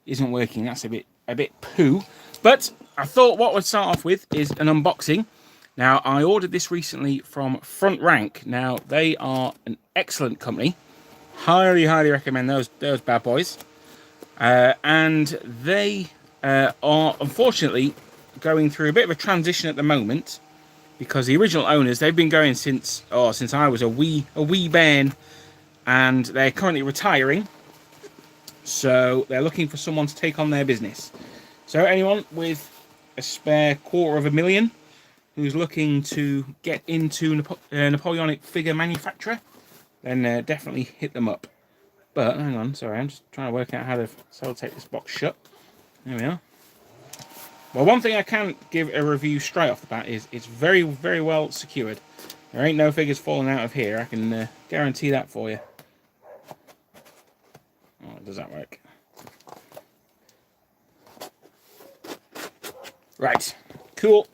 isn't working. That's a bit poo. But I thought what we'd start off with is an unboxing. Now, I ordered this recently from Front Rank. Now, they are an excellent company. Highly, highly recommend those bad boys. And they are unfortunately going through a bit of a transition at the moment, because the original owners, they've been going since I was a wee bairn, and they're currently retiring. So they're looking for someone to take on their business. So anyone with a spare $250,000 who's looking to get into Napoleonic figure manufacturer, then definitely hit them up. But hang on, sorry, I'm just trying to work out how to sellotape this box shut. There we are. Well, one thing I can give a review straight off the bat is it's very, very well secured. There ain't no figures falling out of here. I can guarantee that for you. Oh, does that work? Right, cool.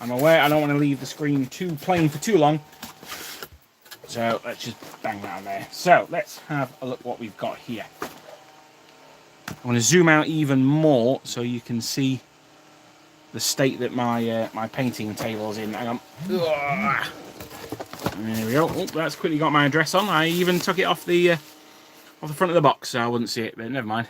I'm aware I don't want to leave the screen too plain for too long. So let's just bang that on there. So let's have a look what we've got here. I want to zoom out even more so you can see the state that my my painting table is in. Hang on. There we go. Oh, that's quickly got my address on. I even took it off the front of the box so I wouldn't see it, but never mind.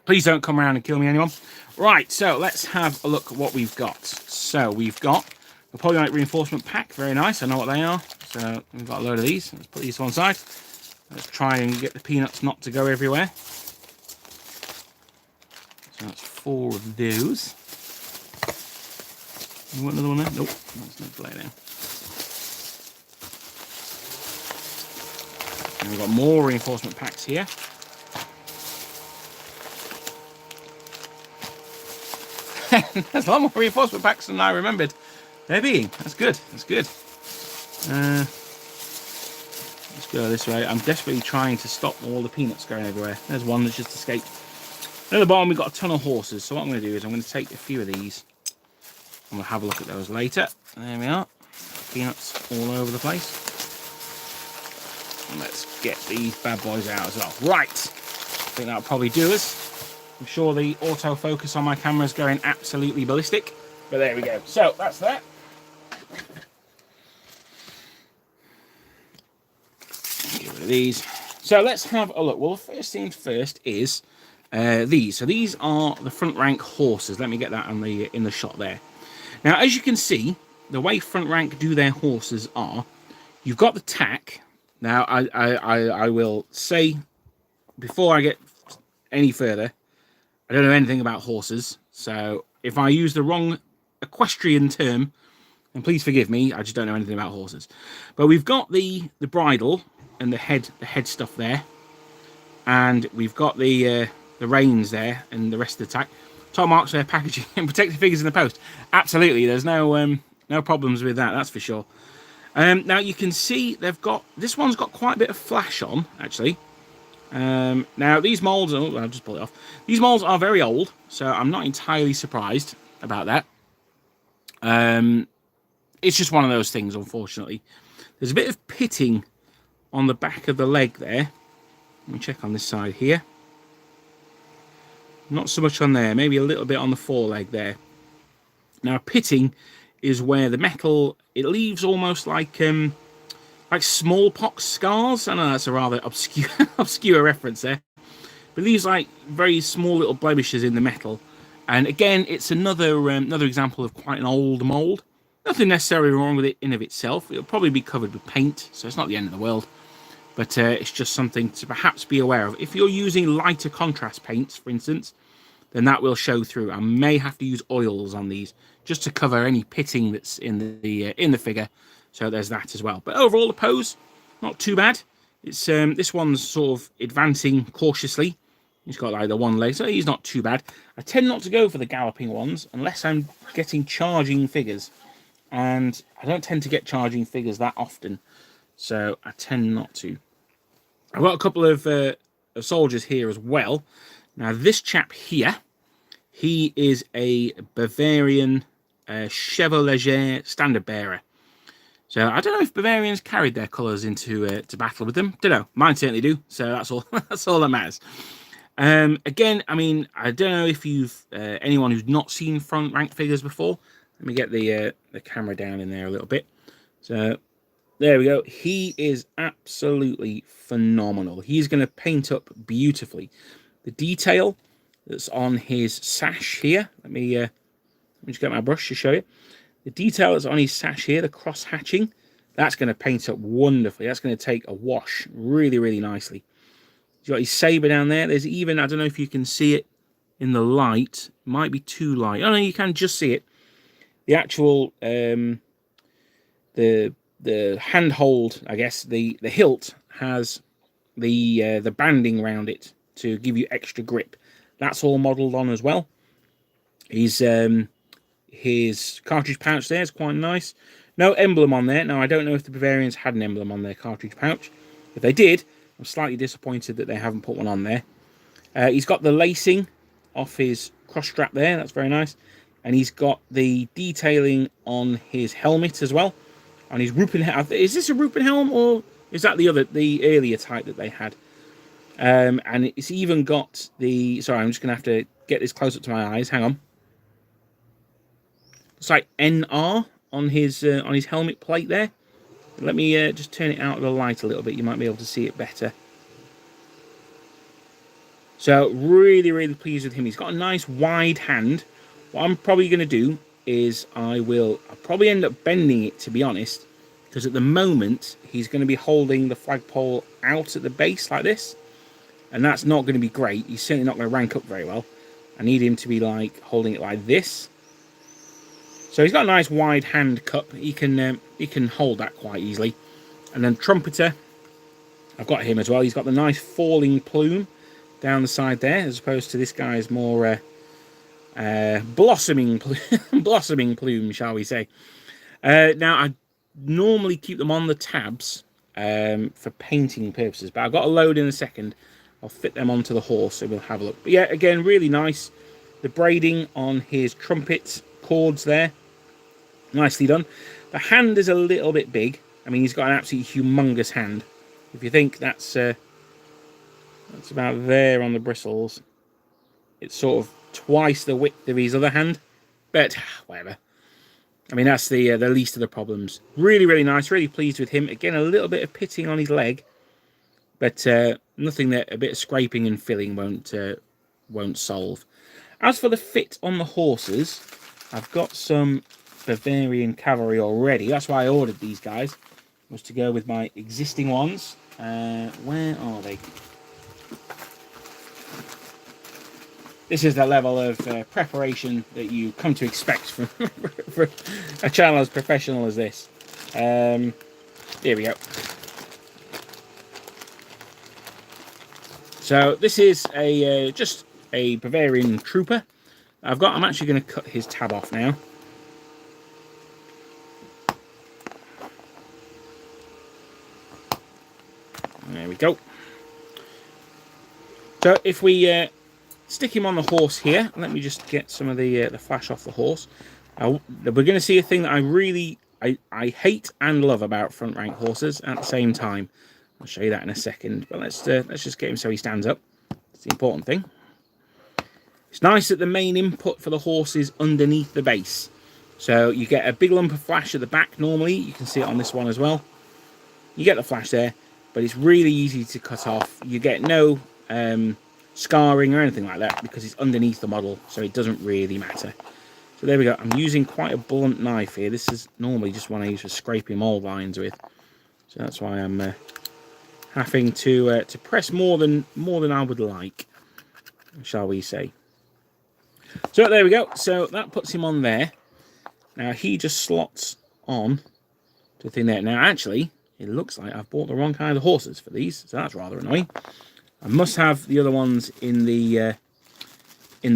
Please don't come around and kill me, anyone. Right, so let's have a look at what we've got. So we've got Napoleonic reinforcement pack. Very nice. I know what they are. So we've got a load of these. Let's put these to one side. Let's try and get the peanuts not to go everywhere. So that's 4 of those. You want another one there? Nope. That's not play there. And we've got more reinforcement packs here. There's a lot more reinforcement packs than I remembered there being. That's good. That's good. Let's go this way. I'm desperately trying to stop all the peanuts going everywhere. There's one that's just escaped. At the bottom, we've got a ton of horses. So what I'm going to do is I'm going to take a few of these. I'm going to have a look at those later. There we are. Peanuts all over the place. And let's get these bad boys out as well. Right. I think that'll probably do us. I'm sure the autofocus on my camera is going absolutely ballistic. But there we go. So that's that. Get rid of these. So let's have a look. Well, the first thing first is these. So these are the Front Rank horses. Let me get that in the shot there. Now, as you can see, the way Front Rank do their horses are, you've got the tack. Now, I will say, before I get any further, I don't know anything about horses. So if I use the wrong equestrian term, then please forgive me. I just don't know anything about horses. But we've got the bridle and the head stuff there. And we've got the reins there and the rest of the tack. Top marks there, packaging and protective figures in the post. Absolutely, there's no problems with that. That's for sure. Now you can see this one's got quite a bit of flash on actually. Now these molds, I'll just pull it off. These molds are very old, so I'm not entirely surprised about that. It's just one of those things, unfortunately. There's a bit of pitting on the back of the leg there. Let me check on this side here. Not so much on there, maybe a little bit on the foreleg there. Now pitting is where the metal, it leaves almost like smallpox scars. I know that's a rather obscure reference there. But it leaves like very small little blemishes in the metal. And again, it's another example of quite an old mold. Nothing necessarily wrong with it in of itself. It'll probably be covered with paint, so it's not the end of the world. But it's just something to perhaps be aware of. If you're using lighter contrast paints, for instance, then that will show through. I may have to use oils on these just to cover any pitting that's in the figure. So there's that as well. But overall, the pose, not too bad. It's this one's sort of advancing cautiously. He's got like the one leg, so he's not too bad. I tend not to go for the galloping ones unless I'm getting charging figures. And I don't tend to get charging figures that often. So I tend not to. I've got a couple of soldiers here as well. Now this chap here, he is a Bavarian Chevalier standard bearer. So I don't know if Bavarians carried their colours into to battle with them. Don't know. Mine certainly do. So that's all. That's all that matters. Again, I mean, I don't know if you've anyone who's not seen front rank figures before. Let me get the camera down in there a little bit. So there we go. He is absolutely phenomenal. He's going to paint up beautifully. The detail that's on his sash here. Let me just get my brush to show you. The detail that's on his sash here, the cross hatching, that's going to paint up wonderfully. That's going to take a wash really, really nicely. He's got his saber down there. There's even, I don't know if you can see it in the light. It might be too light. Oh no, you can just see it. The actual the handhold, I guess, the hilt has the banding around it to give you extra grip. That's all modelled on as well. His cartridge pouch there is quite nice. No emblem on there. Now, I don't know if the Bavarians had an emblem on their cartridge pouch. If they did, I'm slightly disappointed that they haven't put one on there. He's got the lacing off his cross strap there. That's very nice. And he's got the detailing on his helmet as well. On his Rupen helm. Is this a Rupen helm, or is that the earlier type that they had? And it's even got the... Sorry, I'm just going to have to get this close up to my eyes. Hang on. It's like NR on his helmet plate there. Let me just turn it out of the light a little bit. You might be able to see it better. So really, really pleased with him. He's got a nice wide hand. What I'm probably going to do is I'll probably end up bending it, to be honest, because at the moment he's going to be holding the flagpole out at the base like this, and that's not going to be great. He's certainly not going to rank up very well. I need him to be like holding it like this. So he's got a nice wide hand cup. He can hold that quite easily. And then trumpeter, I've got him as well. He's got the nice falling plume down the side there, as opposed to this guy's more blossoming plume, shall we say. Now, I normally keep them on the tabs for painting purposes, but I've got a load in a second. I'll fit them onto the horse, so we'll have a look. But yeah, again, really nice. The braiding on his trumpet cords there, nicely done. The hand is a little bit big. I mean, he's got an absolutely humongous hand. If you think that's about there on the bristles, it's sort of twice the width of his other hand. But whatever. I mean, that's the least of the problems. Really, really nice. Really pleased with him. Again, a little bit of pitting on his leg, but nothing that a bit of scraping and filling won't solve. As for the fit on the horses, I've got some Bavarian cavalry already. That's why I ordered these guys, was to go with my existing ones. Where are they? This is the level of preparation that you come to expect from for a channel as professional as this. Here we go. So this is just a Bavarian trooper. I'm actually going to cut his tab off now. There we go. So if we stick him on the horse here, let me just get some of the flash off the horse. We're going to see a thing that I hate and love about front rank horses at the same time. I'll show you that in a second, but let's just get him so he stands up. It's the important thing. It's nice that the main input for the horse is underneath the base. So you get a big lump of flash at the back normally. You can see it on this one as well. You get the flash there, but it's really easy to cut off. You get no scarring or anything like that because it's underneath the model, so it doesn't really matter. So there we go. I'm using quite a blunt knife here. This is normally just one I use for scraping mold lines with. So that's why I'm having to press more than I would like, shall we say. So there we go. So that puts him on there. Now he just slots on to the thing there. Now actually, it looks like I've bought the wrong kind of horses for these, so that's rather annoying. I must have the other ones in the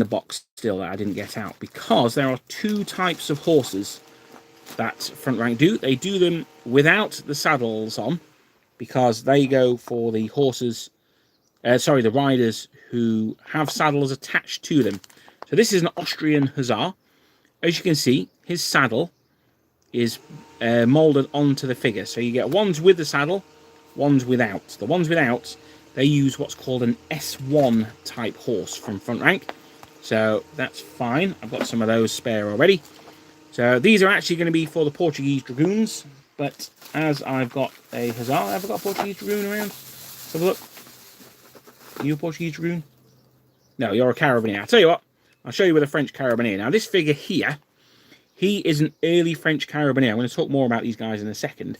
box still that I didn't get out, because there are two types of horses that front rank do. They do them without the saddles on, because they go for the horses, the riders who have saddles attached to them. So this is an Austrian Hussar. As you can see, his saddle is moulded onto the figure. So you get ones with the saddle, ones without. The ones without, they use what's called an S1 type horse from front rank. So that's fine. I've got some of those spare already. So these are actually going to be for the Portuguese Dragoons. But as I've got a Hussar, have I got a Portuguese Dragoon around? Let's have a look. Are you a Portuguese Dragoon? No, you're a Carabinier. I'll tell you what, I'll show you with a French Carabinier. Now, this figure here, he is an early French Carabinier. I'm going to talk more about these guys in a second.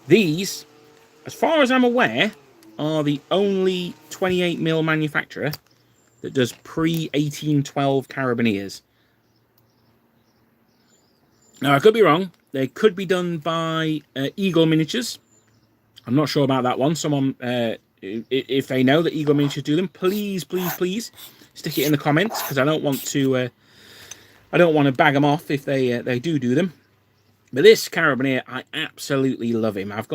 These, as far as I'm aware, are the only 28mm manufacturer that does pre-1812 Carabiniers. Now, I could be wrong. They could be done by Eagle Miniatures. I'm not sure about that one. Someone, if they know that Eagle Miniatures do them, please, please, please stick it in the comments, because I don't want to bag them off if they do them. But this Carabinier, I absolutely love him. I've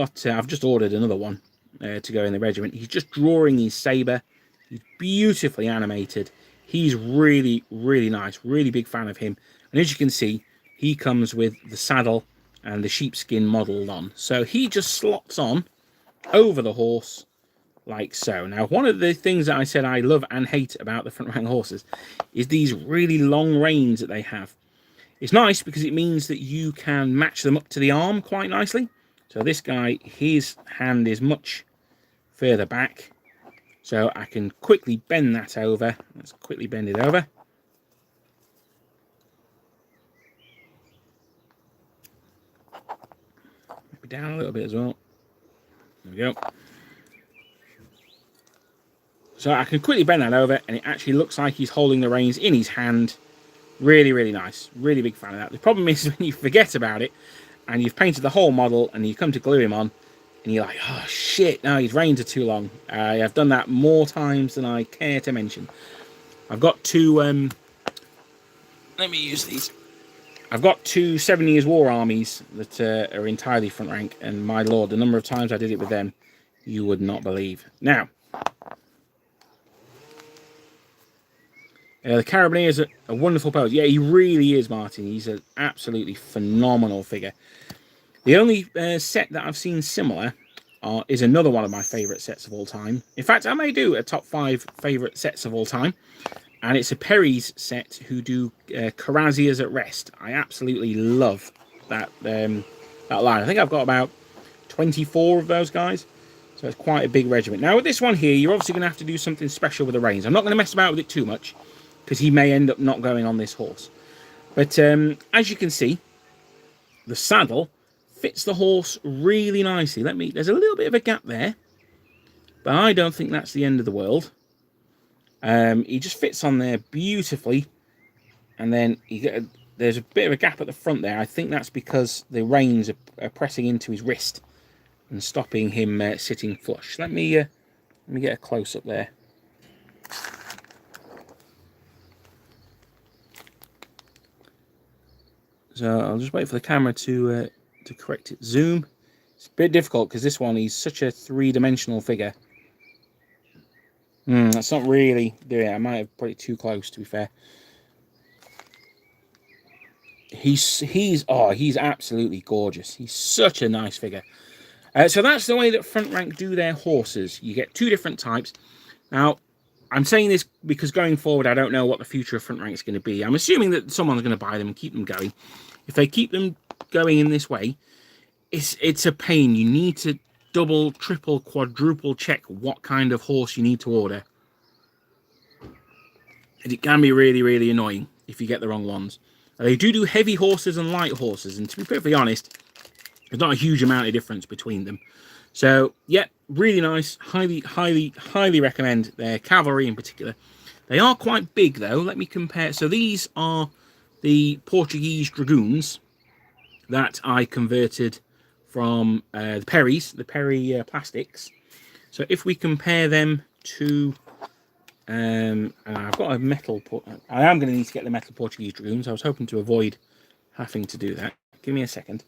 just ordered another one to go in the regiment. He's just drawing his saber. He's beautifully animated. He's really, really nice. Really big fan of him. And as you can see, he comes with the saddle and the sheepskin modelled on. So he just slots on over the horse like so. Now, one of the things that I said I love and hate about the front rank horses is these really long reins that they have. It's nice because it means that you can match them up to the arm quite nicely. So this guy, his hand is much further back. So I can quickly bend that over. Let's quickly bend it over. Maybe down a little bit as well. There we go. So I can quickly bend that over, and it actually looks like he's holding the reins in his hand. Really, really nice. Really big fan of that. The problem is when you forget about it, and you've painted the whole model, and you come to glue him on, and you're like, oh shit, no, his reins are too long. I've done that more times than I care to mention. I've got two, let me use these. I've got two 7 Years' War armies that are entirely front rank, and my lord, the number of times I did it with them, you would not believe. Now, the Carabinier is a wonderful pose. Yeah, he really is, Martin. He's an absolutely phenomenal figure. The only set that I've seen similar is another one of my favourite sets of all time. In fact, I may do a top 5 favourite sets of all time. And it's a Perry's set who do Cuirassiers at Rest. I absolutely love that, that line. I think I've got about 24 of those guys. So it's quite a big regiment. Now, with this one here, you're obviously going to have to do something special with the reins. I'm not going to mess about with it too much, because he may end up not going on this horse. But as you can see, the saddle fits the horse really nicely. There's a little bit of a gap there, but I don't think that's the end of the world. He just fits on there beautifully, and then there's a bit of a gap at the front there. I think that's because the reins are pressing into his wrist and stopping him sitting flush. Let me get a close up there. So I'll just wait for the camera to correct its zoom. It's a bit difficult because this one, he's such a three-dimensional figure. That's not really doing it. I might have put it too close, to be fair. He's absolutely gorgeous. He's such a nice figure. So that's the way that front rank do their horses. You get two different types. Now, I'm saying this because going forward, I don't know what the future of front rank is going to be. I'm assuming that someone's going to buy them and keep them going. If they keep them going in this way, it's a pain. You need to double, triple, quadruple check what kind of horse you need to order. And it can be really, really annoying if you get the wrong ones. They do heavy horses and light horses, and to be perfectly honest, there's not a huge amount of difference between them. So, yeah, really nice. Highly, highly, highly recommend their cavalry in particular. They are quite big, though. Let me compare. So these are the Portuguese Dragoons that I converted from the Perry's, the Perry plastics. So if we compare them to, and I've got a metal, I am going to need to get the metal Portuguese Dragoons. I was hoping to avoid having to do that. Give me a second.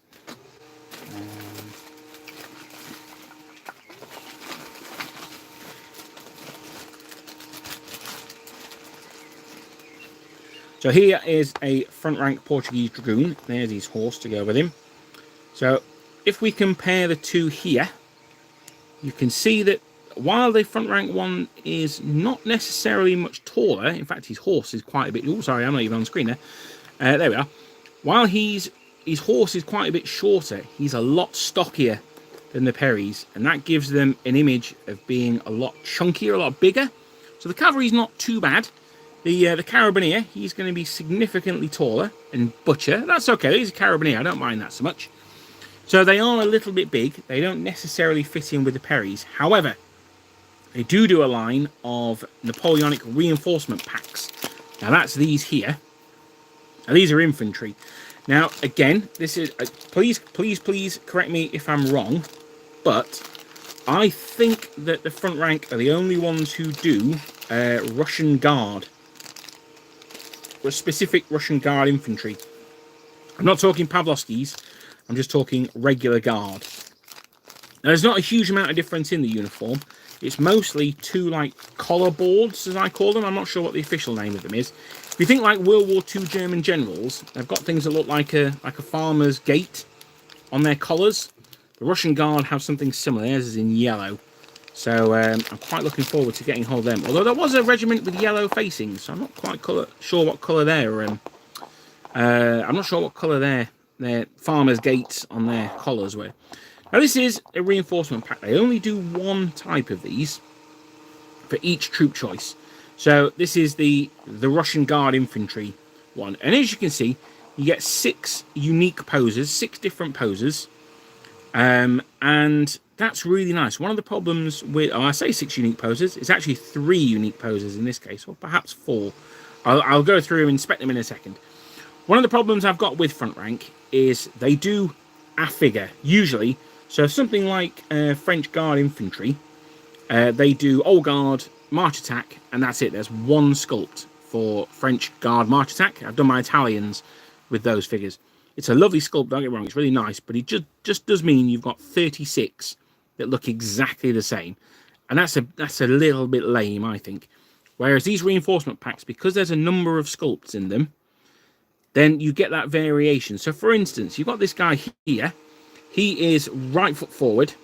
So here is a front rank Portuguese Dragoon. There's his horse to go with him. So if we compare the two here, you can see that while the front rank one is not necessarily much taller, in fact his horse is quite a bit... Oh, sorry, I'm not even on screen there. There we are. While his horse is quite a bit shorter, he's a lot stockier than the Perrys, and that gives them an image of being a lot chunkier, a lot bigger. So the cavalry's not too bad. The Carabinier, he's going to be significantly taller and butcher. That's okay, he's a Carabinier, I don't mind that so much. So they are a little bit big. They don't necessarily fit in with the Perrys. However, they do a line of Napoleonic reinforcement packs. Now that's these here. Now these are infantry. Now again, this is please correct me if I'm wrong, but I think that the front rank are the only ones who do Russian Guard, or specific Russian Guard infantry. I'm not talking Pavlovskis. I'm just talking regular Guard. Now, there's not a huge amount of difference in the uniform. It's mostly two, like, collar boards, as I call them. I'm not sure what the official name of them is. If you think like World War II German generals, they've got things that look like a farmer's gate on their collars. The Russian Guard have something similar. Theirs is in yellow. So I'm quite looking forward to getting hold of them. Although there was a regiment with yellow facings, so I'm not quite sure what colour they're I'm not sure what colour their farmer's gates on their collars were. Now this is a reinforcement pack. They only do one type of these for each troop choice. So this is the Russian Guard infantry one. And as you can see, you get 6 unique poses, 6 different poses. And that's really nice. One of the problems with, I say 6 unique poses, it's actually 3 unique poses in this case, or perhaps 4. I'll go through and inspect them in a second. One of the problems I've got with front rank is they do a figure, usually. So something like French Guard infantry, they do Old Guard, March Attack, and that's it. There's one sculpt for French Guard March Attack. I've done my Italians with those figures. It's a lovely sculpt, don't get me wrong, it's really nice, but it just does mean you've got 36 that look exactly the same. And that's a little bit lame, I think. Whereas these reinforcement packs, because there's a number of sculpts in them, then you get that variation. So for instance, you've got this guy here. He is right foot forward,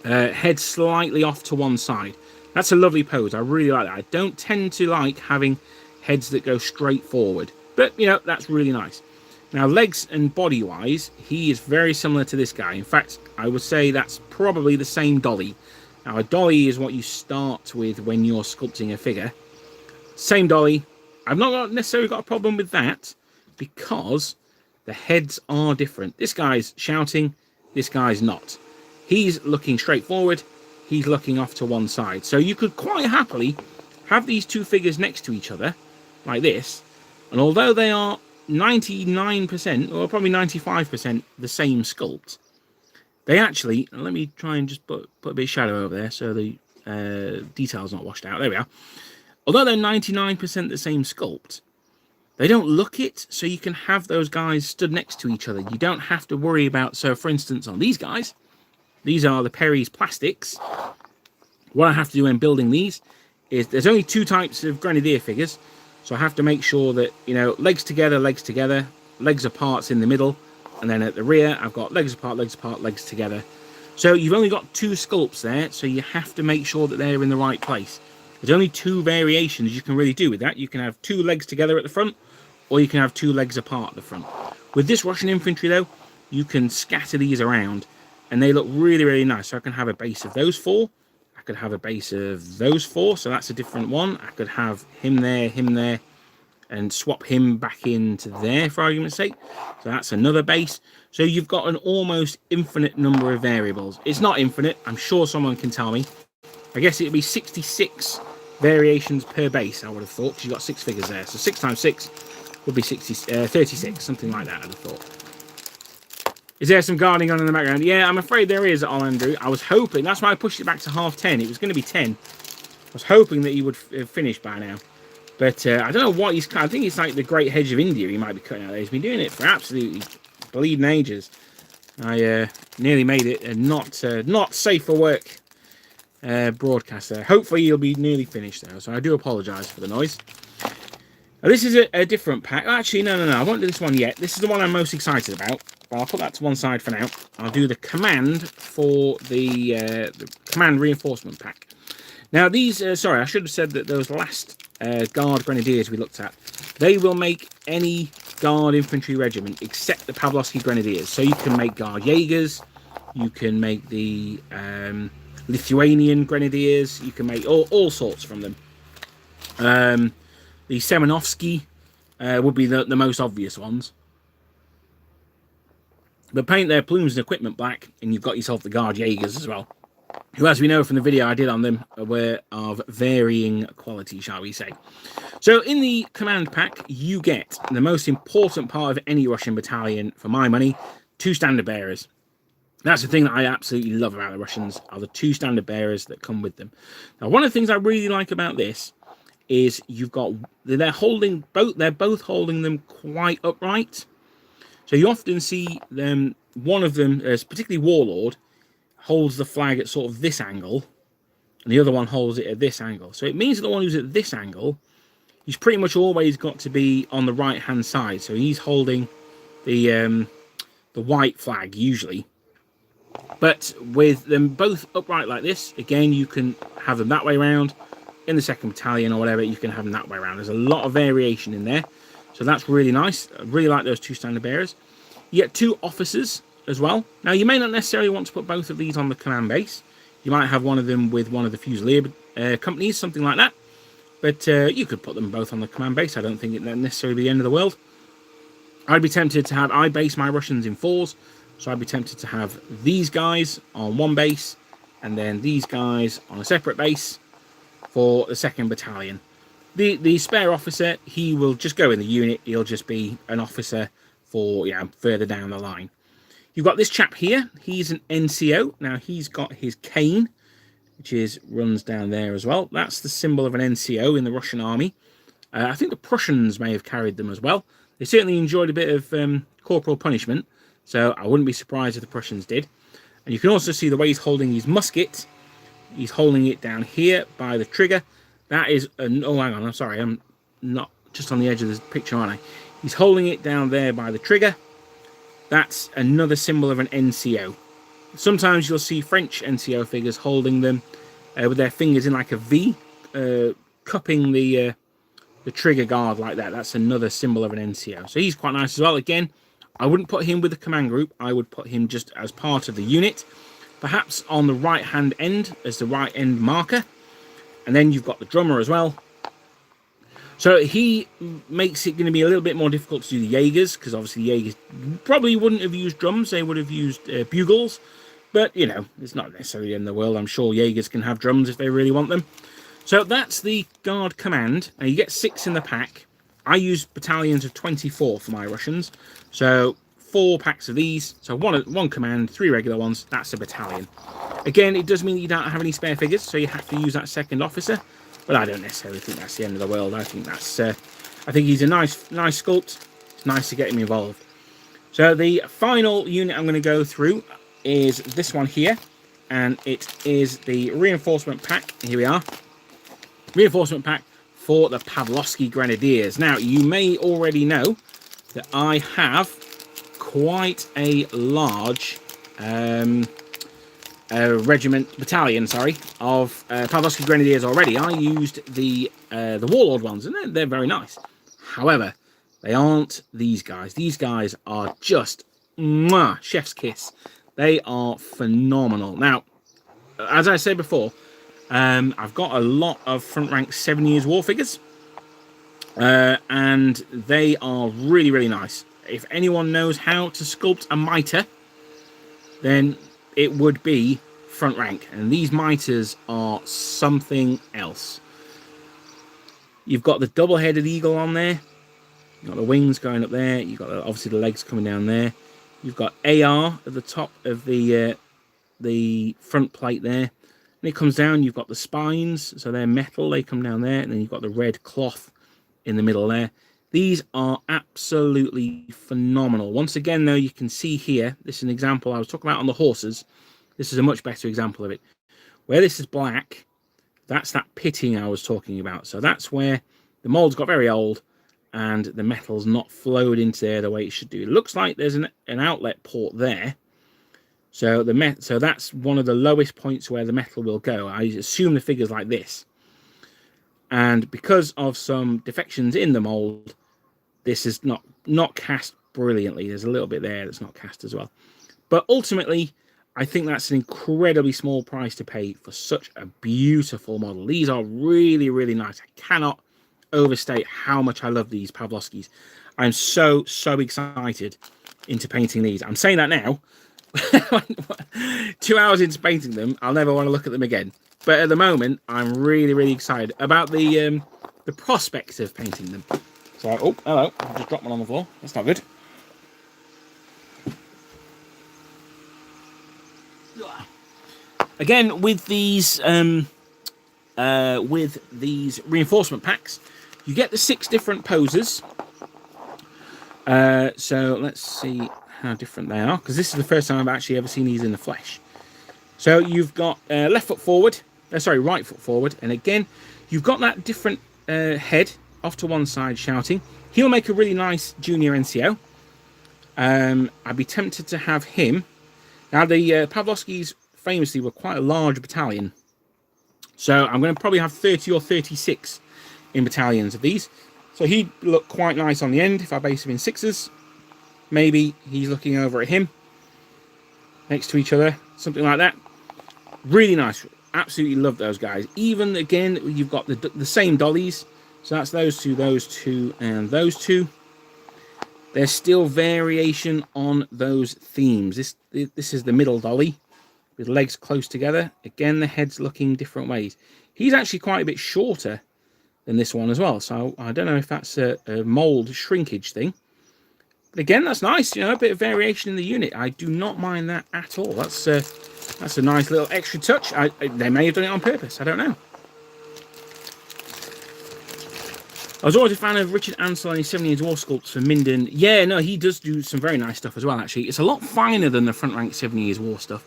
head slightly off to one side. That's a lovely pose. I really like that. I don't tend to like having heads that go straight forward, but you know, that's really nice. Now, legs and body-wise, he is very similar to this guy. In fact, I would say that's probably the same dolly. Now, a dolly is what you start with when you're sculpting a figure. Same dolly. I've not necessarily got a problem with that because the heads are different. This guy's shouting, this guy's not. He's looking straight forward, he's looking off to one side. So you could quite happily have these two figures next to each other, like this, and although they are 99% or probably 95% the same sculpt, they actually, let me try and just put a bit of shadow over there so the detail's not washed out. There we are. Although they're 99% the same sculpt, they don't look it, so you can have those guys stood next to each other. You don't have to worry about, so for instance on these guys, these are the Perry's plastics. What I have to do when building these is there's only 2 types of grenadier figures. So I have to make sure that, you know, legs together, legs apart in the middle, and then at the rear, I've got legs apart, legs together. So you've only got 2 sculpts there, so you have to make sure that they're in the right place. There's only 2 variations you can really do with that. You can have 2 legs together at the front, or you can have 2 legs apart at the front. With this Russian infantry, though, you can scatter these around, and they look really, really nice. So I can have a base of those 4. I could have a base of those 4, so that's a different one. I could have him there, and swap him back into there, for argument's sake. So that's another base. So you've got an almost infinite number of variables. It's not infinite. I'm sure someone can tell me. I guess it would be 66 variations per base, I would have thought, because you've got 6 figures there. So 6 times 6 would be 36, something like that, I'd have thought. Is there some guarding on in the background? Yeah, I'm afraid there is, Andrew. I was hoping, that's why I pushed it back to 10:30. It was going to be 10. I was hoping that he would finish by now. But I don't know what he's... I think it's like the Great Hedge of India he might be cutting out there. He's been doing it for absolutely bleeding ages. I nearly made it a not safe for work broadcast there. Hopefully he'll be nearly finished now, so I do apologise for the noise. Now, this is a different pack. Actually, no. I won't do this one yet. This is the one I'm most excited about. But I'll put that to one side for now. I'll do the command for the command reinforcement pack. Now, these, sorry, I should have said that those last Guard Grenadiers we looked at, they will make any Guard Infantry Regiment except the Pavlovsky Grenadiers. So you can make Guard Jaegers, you can make the Lithuanian Grenadiers, you can make all sorts from them. The Semenovsky would be the most obvious ones. But paint their plumes and equipment black, and you've got yourself the Guard Jaegers as well, who, as we know from the video I did on them, were of varying quality, shall we say. So in the command pack, you get the most important part of any Russian battalion, for my money, 2 standard bearers. That's the thing that I absolutely love about the Russians, are the 2 standard bearers that come with them. Now, one of the things I really like about this is you've got, they're both holding them quite upright. So you often see them, one of them, particularly Warlord, holds the flag at sort of this angle, and the other one holds it at this angle. So it means that the one who's at this angle, he's pretty much always got to be on the right hand side. So he's holding the white flag usually. But with them both upright like this, again, you can have them that way around. In the 2nd Battalion or whatever, you can have them that way around. There's a lot of variation in there. So that's really nice. I really like those 2 standard bearers. You get 2 officers as well. Now, you may not necessarily want to put both of these on the command base. You might have one of them with one of the Fusilier companies, something like that. But you could put them both on the command base. I don't think it'd necessarily be the end of the world. I'd be tempted to have, I base my Russians in 4s. So I'd be tempted to have these guys on one base, and then these guys on a separate base for the 2nd Battalion. The spare officer, he will just go in the unit. He'll just be an officer for, further down the line. You've got this chap here. He's an NCO. Now, he's got his cane, which runs down there as well. That's the symbol of an NCO in the Russian army. I think the Prussians may have carried them as well. They certainly enjoyed a bit of corporal punishment, so I wouldn't be surprised if the Prussians did. And you can also see the way he's holding his musket. He's holding it down here by the trigger. That is, oh, hang on, I'm sorry, I'm not just on the edge of the picture, aren't I? He's holding it down there by the trigger. That's another symbol of an NCO. Sometimes you'll see French NCO figures holding them with their fingers in like a V, cupping the trigger guard like that. That's another symbol of an NCO. So he's quite nice as well. Again, I wouldn't put him with the command group. I would put him just as part of the unit, perhaps on the right-hand end as the right-end marker. And then you've got the drummer as well. So he makes it going to be a little bit more difficult to do the Jaegers, because obviously the Jaegers probably wouldn't have used drums. They would have used bugles. But, it's not necessarily in the world. I'm sure Jaegers can have drums if they really want them. So that's the Guard command. Now, you get 6 in the pack. I use battalions of 24 for my Russians. So 4 packs of these. So one command, 3 regular ones. That's a battalion. Again, it does mean that you don't have any spare figures, so you have to use that 2nd officer. But I don't necessarily think that's the end of the world. I think that's, I think he's a nice sculpt. It's nice to get him involved. So the final unit I'm going to go through is this one here, and it is the reinforcement pack. Here we are. Reinforcement pack for the Pavlovsky Grenadiers. Now, you may already know that I have quite a large battalion, of Pavlovsky Grenadiers already. I used the Warlord ones, and they're very nice. However, they aren't these guys. These guys are just mwah, chef's kiss. They are phenomenal. Now, as I said before, I've got a lot of front rank 7 Years War figures, and they are really, really nice. If anyone knows how to sculpt a mitre, then it would be front rank, and these miters are something else. You've got the double-headed eagle on there. You've got the wings going up there. You've got obviously the legs coming down there. You've got AR at the top of the front plate there. And it comes down, you've got the spines, so they're metal, they come down there, and then you've got the red cloth in the middle there. These are absolutely phenomenal. Once again, though, you can see here, this is an example I was talking about on the horses. This is a much better example of it. Where this is black, that's that pitting I was talking about. So that's where the mold's got very old, and the metal's not flowed into there the way it should do. It looks like there's an outlet port there. So so that's one of the lowest points where the metal will go. I assume the figure's like this. And because of some defections in the mold, this is not cast brilliantly. There's a little bit there that's not cast as well. But ultimately, I think that's an incredibly small price to pay for such a beautiful model. These are really, really nice. I cannot overstate how much I love these Pavlovskis. I'm so excited into painting these. I'm saying that now. 2 hours into painting them, I'll never want to look at them again. But at the moment, I'm really excited about the prospect of painting them. So, oh, hello, I just dropped one on the floor. That's not good. Again, with these reinforcement packs, you get the 6 different poses. So let's see how different they are, because this is the first time I've actually ever seen these in the flesh. So you've got right foot forward, and again, you've got that different head off to one side shouting. He'll make a really nice junior NCO. I'd be tempted to have him. Now, the Pavlovskis famously were quite a large battalion, so I'm going to probably have 30 or 36 in battalions of these. So he'd look quite nice on the end if I base him in 6s. Maybe he's looking over at him, next to each other, something like that. Really nice. Absolutely love those guys. Even, again, you've got the same dollies. So that's those two, and those two. There's still variation on those themes. This is the middle dolly, with legs close together. Again, the head's looking different ways. He's actually quite a bit shorter than this one as well. So I don't know if that's a mold shrinkage thing. But again, that's nice, a bit of variation in the unit. I do not mind that at all. That's a nice little extra touch. They may have done it on purpose. I don't know. I was always a fan of Richard Ansell and his 7 Years' War sculpts for Minden. Yeah, no, he does do some very nice stuff as well, actually. It's a lot finer than the front rank 7 Years' War stuff.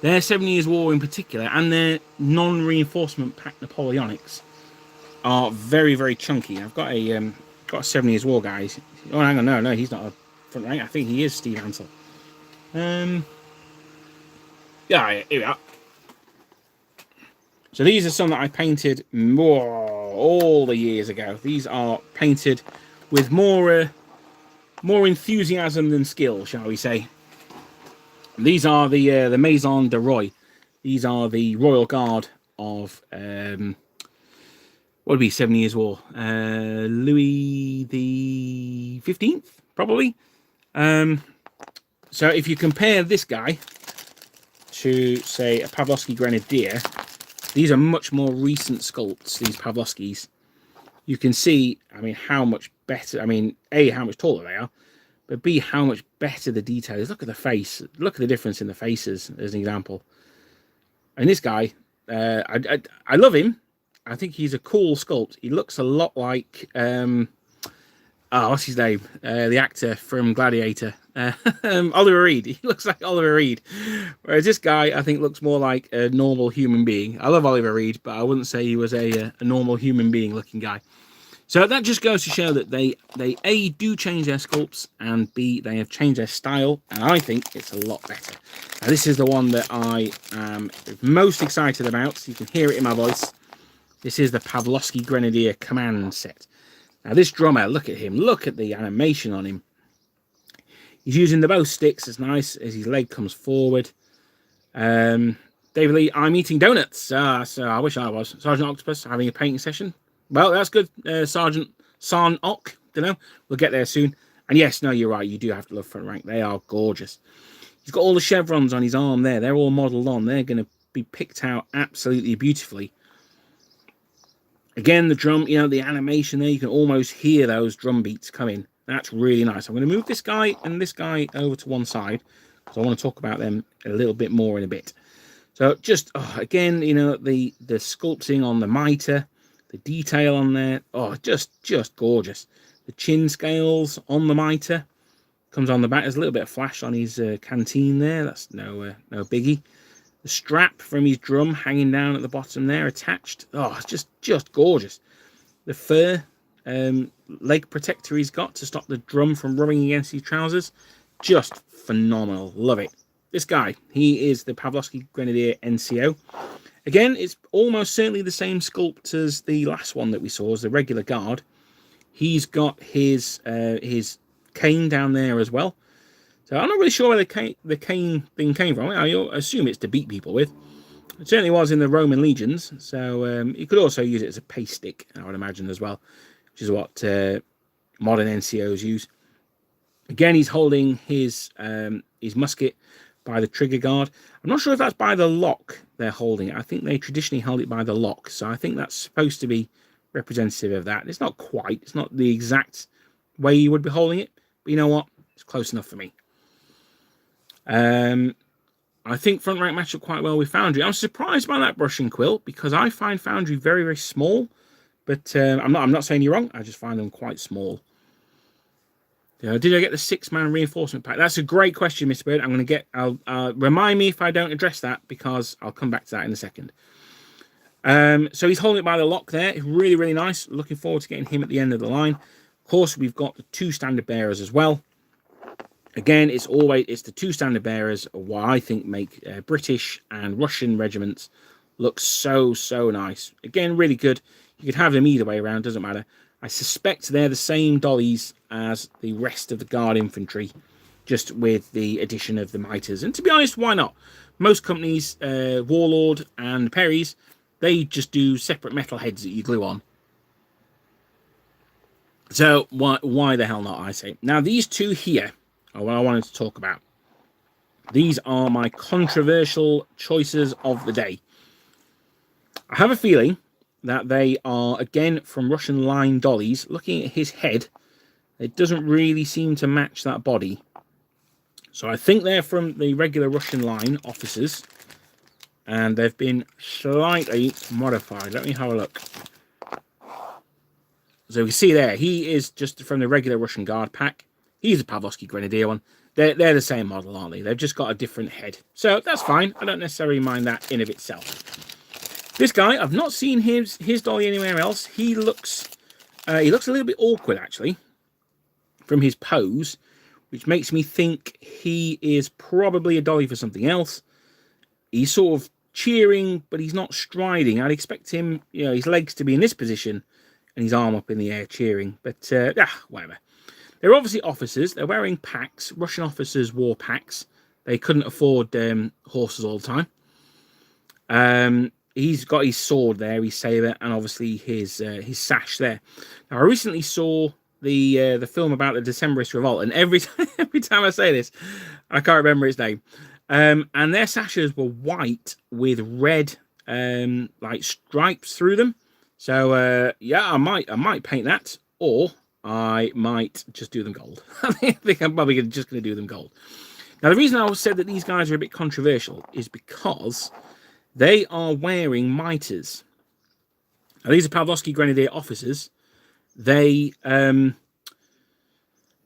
Their 7 Years' War in particular, and their non-reinforcement pack Napoleonics, are very chunky. I've got a 7 Years' War guy. Oh, hang on, no, he's not a front rank. I think he is Steve Ansell. Yeah, here we are. So these are some that I painted all the years ago. These are painted with more enthusiasm than skill, shall we say. These are the Maison de Roy. These are the Royal Guard of what would be 7 Years' War? Louis the 15th, probably. So if you compare this guy to, say, a Pavlovsky Grenadier, these are much more recent sculpts, these Pavlovskis. You can see, I mean, how much better, I mean, A, how much taller they are, but B, how much better the detail is. Look at the face. Look at the difference in the faces, as an example. And this guy, I love him. I think he's a cool sculpt. He looks a lot like, what's his name? The actor from Gladiator. Oliver Reed. He looks like Oliver Reed. Whereas this guy, I think, looks more like a normal human being. I love Oliver Reed, but I wouldn't say he was a normal human being looking guy. So that just goes to show that they A, do change their sculpts, and B, they have changed their style, and I think it's a lot better. Now, this is the one that I am most excited about. You can hear it in my voice. This is the Pavlovsky Grenadier Command set. Now, this drummer, look at him. Look at the animation on him. He's using the bow sticks. It's nice as his leg comes forward. David Lee, I'm eating donuts. So I wish I was. Sergeant Octopus having a painting session. Well, that's good. Sergeant San Ock. Don't know. We'll get there soon. And yes, no, you're right. You do have to love front rank. They are gorgeous. He's got all the chevrons on his arm there. They're all modelled on. They're going to be picked out absolutely beautifully. Again, the drum, the animation there, you can almost hear those drum beats coming. That's really nice. I'm going to move this guy and this guy over to one side, because I want to talk about them a little bit more in a bit. So just, again, the sculpting on the mitre, the detail on there, just gorgeous. The chin scales on the mitre, comes on the back. There's a little bit of flash on his canteen there. That's no biggie. The strap from his drum hanging down at the bottom there, attached. Oh, it's just gorgeous. The fur leg protector he's got to stop the drum from rubbing against his trousers. Just phenomenal. Love it. This guy, he is the Pavlovsky Grenadier NCO. Again, it's almost certainly the same sculpt as the last one that we saw, as the regular guard. He's got his cane down there as well. So I'm not really sure where the cane thing came from. I assume it's to beat people with. It certainly was in the Roman legions. So you could also use it as a pace stick, I would imagine, as well, which is what modern NCOs use. Again, he's holding his musket by the trigger guard. I'm not sure if that's by the lock they're holding it. I think they traditionally held it by the lock. So I think that's supposed to be representative of that. It's not quite. It's not the exact way you would be holding it. But you know what? It's close enough for me. I think front rank matched up quite well with Foundry. I'm surprised by that brushing quill because I find Foundry very, very small. But I'm not saying you're wrong. I just find them quite small. Did I get the 6-man reinforcement pack? That's a great question, Mr. Bird. I'm going to get. I'll remind me if I don't address that because I'll come back to that in a second. So he's holding it by the lock there. Really, really nice. Looking forward to getting him at the end of the line. Of course, we've got the 2 standard bearers as well. Again, it's the 2 standard bearers, what I think make British and Russian regiments look so nice. Again, really good. You could have them either way around, doesn't matter. I suspect they're the same dollies as the rest of the Guard infantry, just with the addition of the miters. And to be honest, why not? Most companies, Warlord and Perry's, they just do separate metal heads that you glue on. So why the hell not, I say. Now, these 2 here are what I wanted to talk about. These are my controversial choices of the day. I have a feeling that they are, again, from Russian line dollies. Looking at his head, it doesn't really seem to match that body. So I think they're from the regular Russian line officers, and they've been slightly modified. Let me have a look. So you can see there, he is just from the regular Russian Guard pack. He's a Pavlovsky Grenadier one. They're the same model, aren't they? They've just got a different head. So that's fine. I don't necessarily mind that in of itself. This guy, I've not seen his dolly anywhere else. He looks a little bit awkward, actually, from his pose, which makes me think he is probably a dolly for something else. He's sort of cheering, but he's not striding. I'd expect him, his legs to be in this position and his arm up in the air cheering. But, whatever. They're obviously officers. They're wearing packs. Russian officers wore packs. They couldn't afford horses all the time. He's got his sword there, his saber, and obviously his sash there. Now, I recently saw the film about the Decembrist revolt, and every time I say this, I can't remember its name. And their sashes were white with red like stripes through them. So yeah, I might paint that, or I might just do them gold. I think I'm probably just going to do them gold. Now, the reason I said that these guys are a bit controversial is because they are wearing miters. Now, these are Pavlovsky Grenadier officers. They,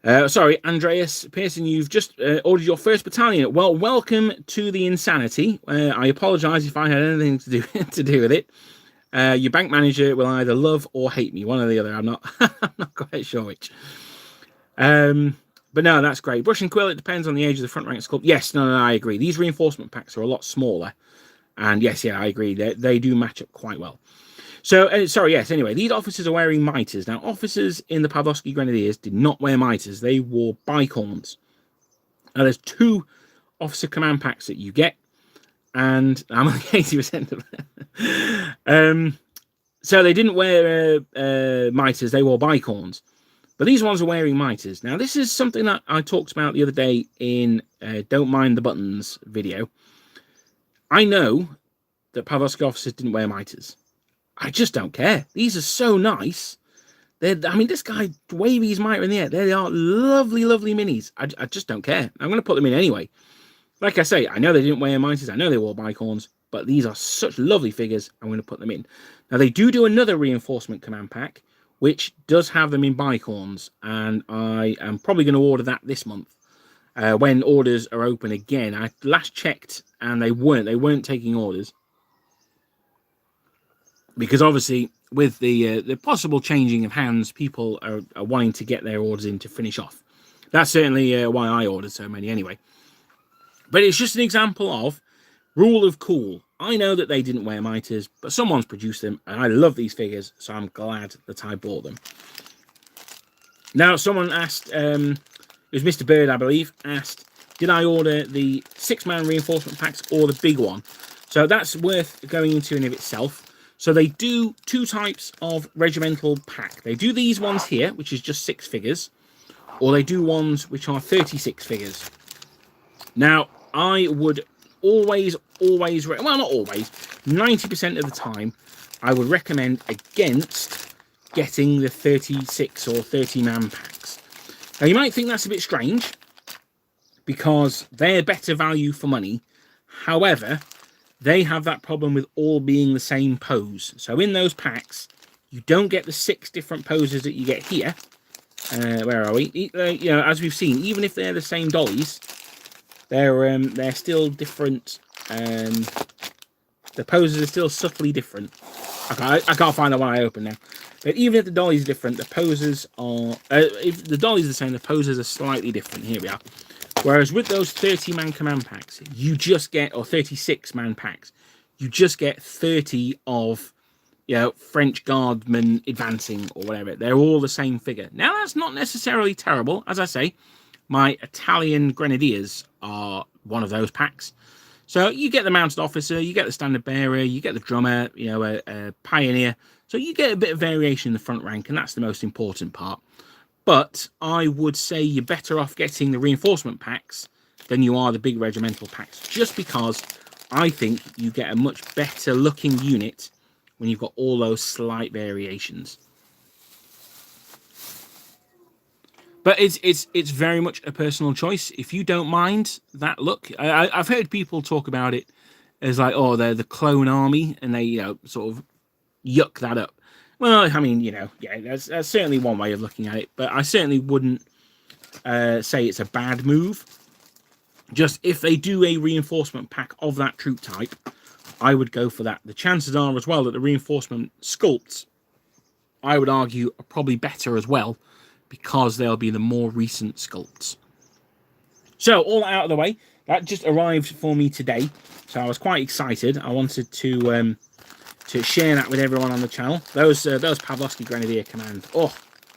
sorry, Andreas Pearson, you've just ordered your first battalion. Well, welcome to the insanity. I apologise if I had anything to do with it. Your bank manager will either love or hate me, one or the other. I'm not quite sure which. But no, that's great. Brush and quill, it depends on the age of the front rank sculpt. Yes, no, I agree. These reinforcement packs are a lot smaller. And yes, I agree. They do match up quite well. So, sorry, yes, anyway, these officers are wearing miters. Now, officers in the Pavlovsky Grenadiers did not wear miters. They wore bicorns. Now, there's 2 officer command packs that you get. And I'm only 80% of them. So they didn't wear miters. They wore bicorns. But these ones are wearing miters. Now, this is something that I talked about the other day in Don't Mind the Buttons video. I know that Pavlovsky officers didn't wear miters. I just don't care. These are so nice. This guy waving his mitre in the air. They are lovely, lovely minis. I just don't care. I'm going to put them in anyway. Like I say, I know they didn't wear miters. I know they wore bicorns. But these are such lovely figures. I'm going to put them in. Now, they do another reinforcement command pack, which does have them in bicorns. And I am probably going to order that this month. When orders are open again. I last checked and they weren't taking orders, because obviously with the possible changing of hands, people are wanting to get their orders in to finish off. That's certainly why I ordered so many anyway. But it's just an example of rule of cool. I know that they didn't wear miters, but someone's produced them, and I love these figures, so I'm glad that I bought them. Now, someone asked, it was Mr. Bird, I believe, asked, did I order the 6-man reinforcement packs or the big one? So that's worth going into in of itself. So they do 2 types of regimental pack. They do these ones here, which is just 6 figures, or they do ones which are 36 figures. Now, I would always, well, not always, 90% of the time, I would recommend against getting the 36 or 30-man packs. Now, you might think that's a bit strange, because they're better value for money. However, they have that problem with all being the same pose. So in those packs, you don't get the 6 different poses that you get here. Where are we? You know, as we've seen, even if they're the same dollies, they're still different. The poses are still subtly different. I can't find the one I opened now. But even if the dollies are different, the poses are... if the dollies are the same, the poses are slightly different. Here we are. Whereas with those 30-man command packs, you just get... Or 36-man packs. You just get 30 of, you know, French guardsmen advancing or whatever. They're all the same figure. Now, that's not necessarily terrible. As I say, my Italian Grenadiers are one of those packs. So you get the mounted officer, you get the standard bearer, you get the drummer, you know, a pioneer. So you get a bit of variation in the front rank, and that's the most important part. But I would say you're better off getting the reinforcement packs than you are the big regimental packs, just because I think you get a much better looking unit when you've got all those slight variations. But it's very much a personal choice. If you don't mind that look, I've heard people talk about it as like, oh, they're the clone army, and they, you know, sort of yuck that up. Well, I mean, you know, yeah, that's certainly one way of looking at it, but I certainly wouldn't say it's a bad move. Just if they do a reinforcement pack of that troop type, I would go for that. The chances are as well that the reinforcement sculpts, I would argue, are probably better as well, because they'll be the more recent sculpts. So, all that out of the way, that just arrived for me today, so I was quite excited. I wanted to share that with everyone on the channel. Those Pavlovsky Grenadier Command. Oh,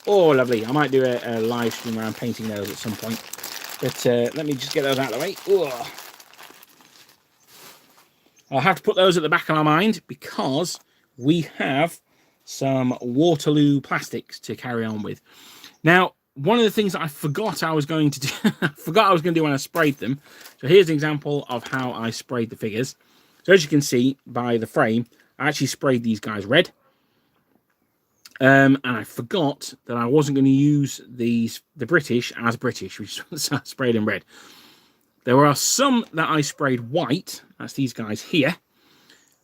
lovely. I might do a live stream where I'm painting those at some point. But let me just get those out of the way. Oh. I'll have to put those at the back of my mind, because we have some Waterloo plastics to carry on with. Now, one of the things that I forgot I was going to do, when I sprayed them. So here's an example of how I sprayed the figures. So as you can see by the frame, I actually sprayed these guys red. And I forgot that I wasn't going to use the British as British, which I sprayed them red. There are some that I sprayed white. That's these guys here.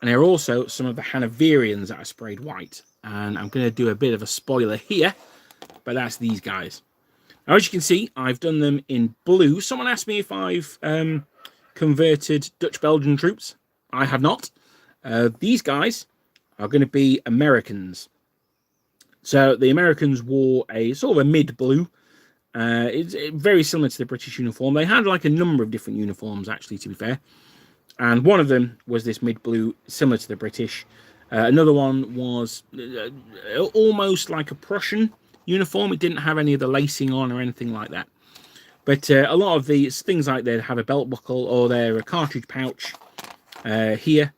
And there are also some of the Hanoverians that I sprayed white. And I'm going to do a bit of a spoiler here, but that's these guys. Now, as you can see, I've done them in blue. Someone asked me if I've converted Dutch-Belgian troops. I have not. These guys are going to be Americans. So the Americans wore a sort of a mid-blue. It's very similar to the British uniform. They had like a number of different uniforms, actually, to be fair. And one of them was this mid-blue, similar to the British. Another one was almost like a Prussian uniform. It didn't have any of the lacing on or anything like that. But a lot of these things, like they'd have a belt buckle or their cartridge pouch here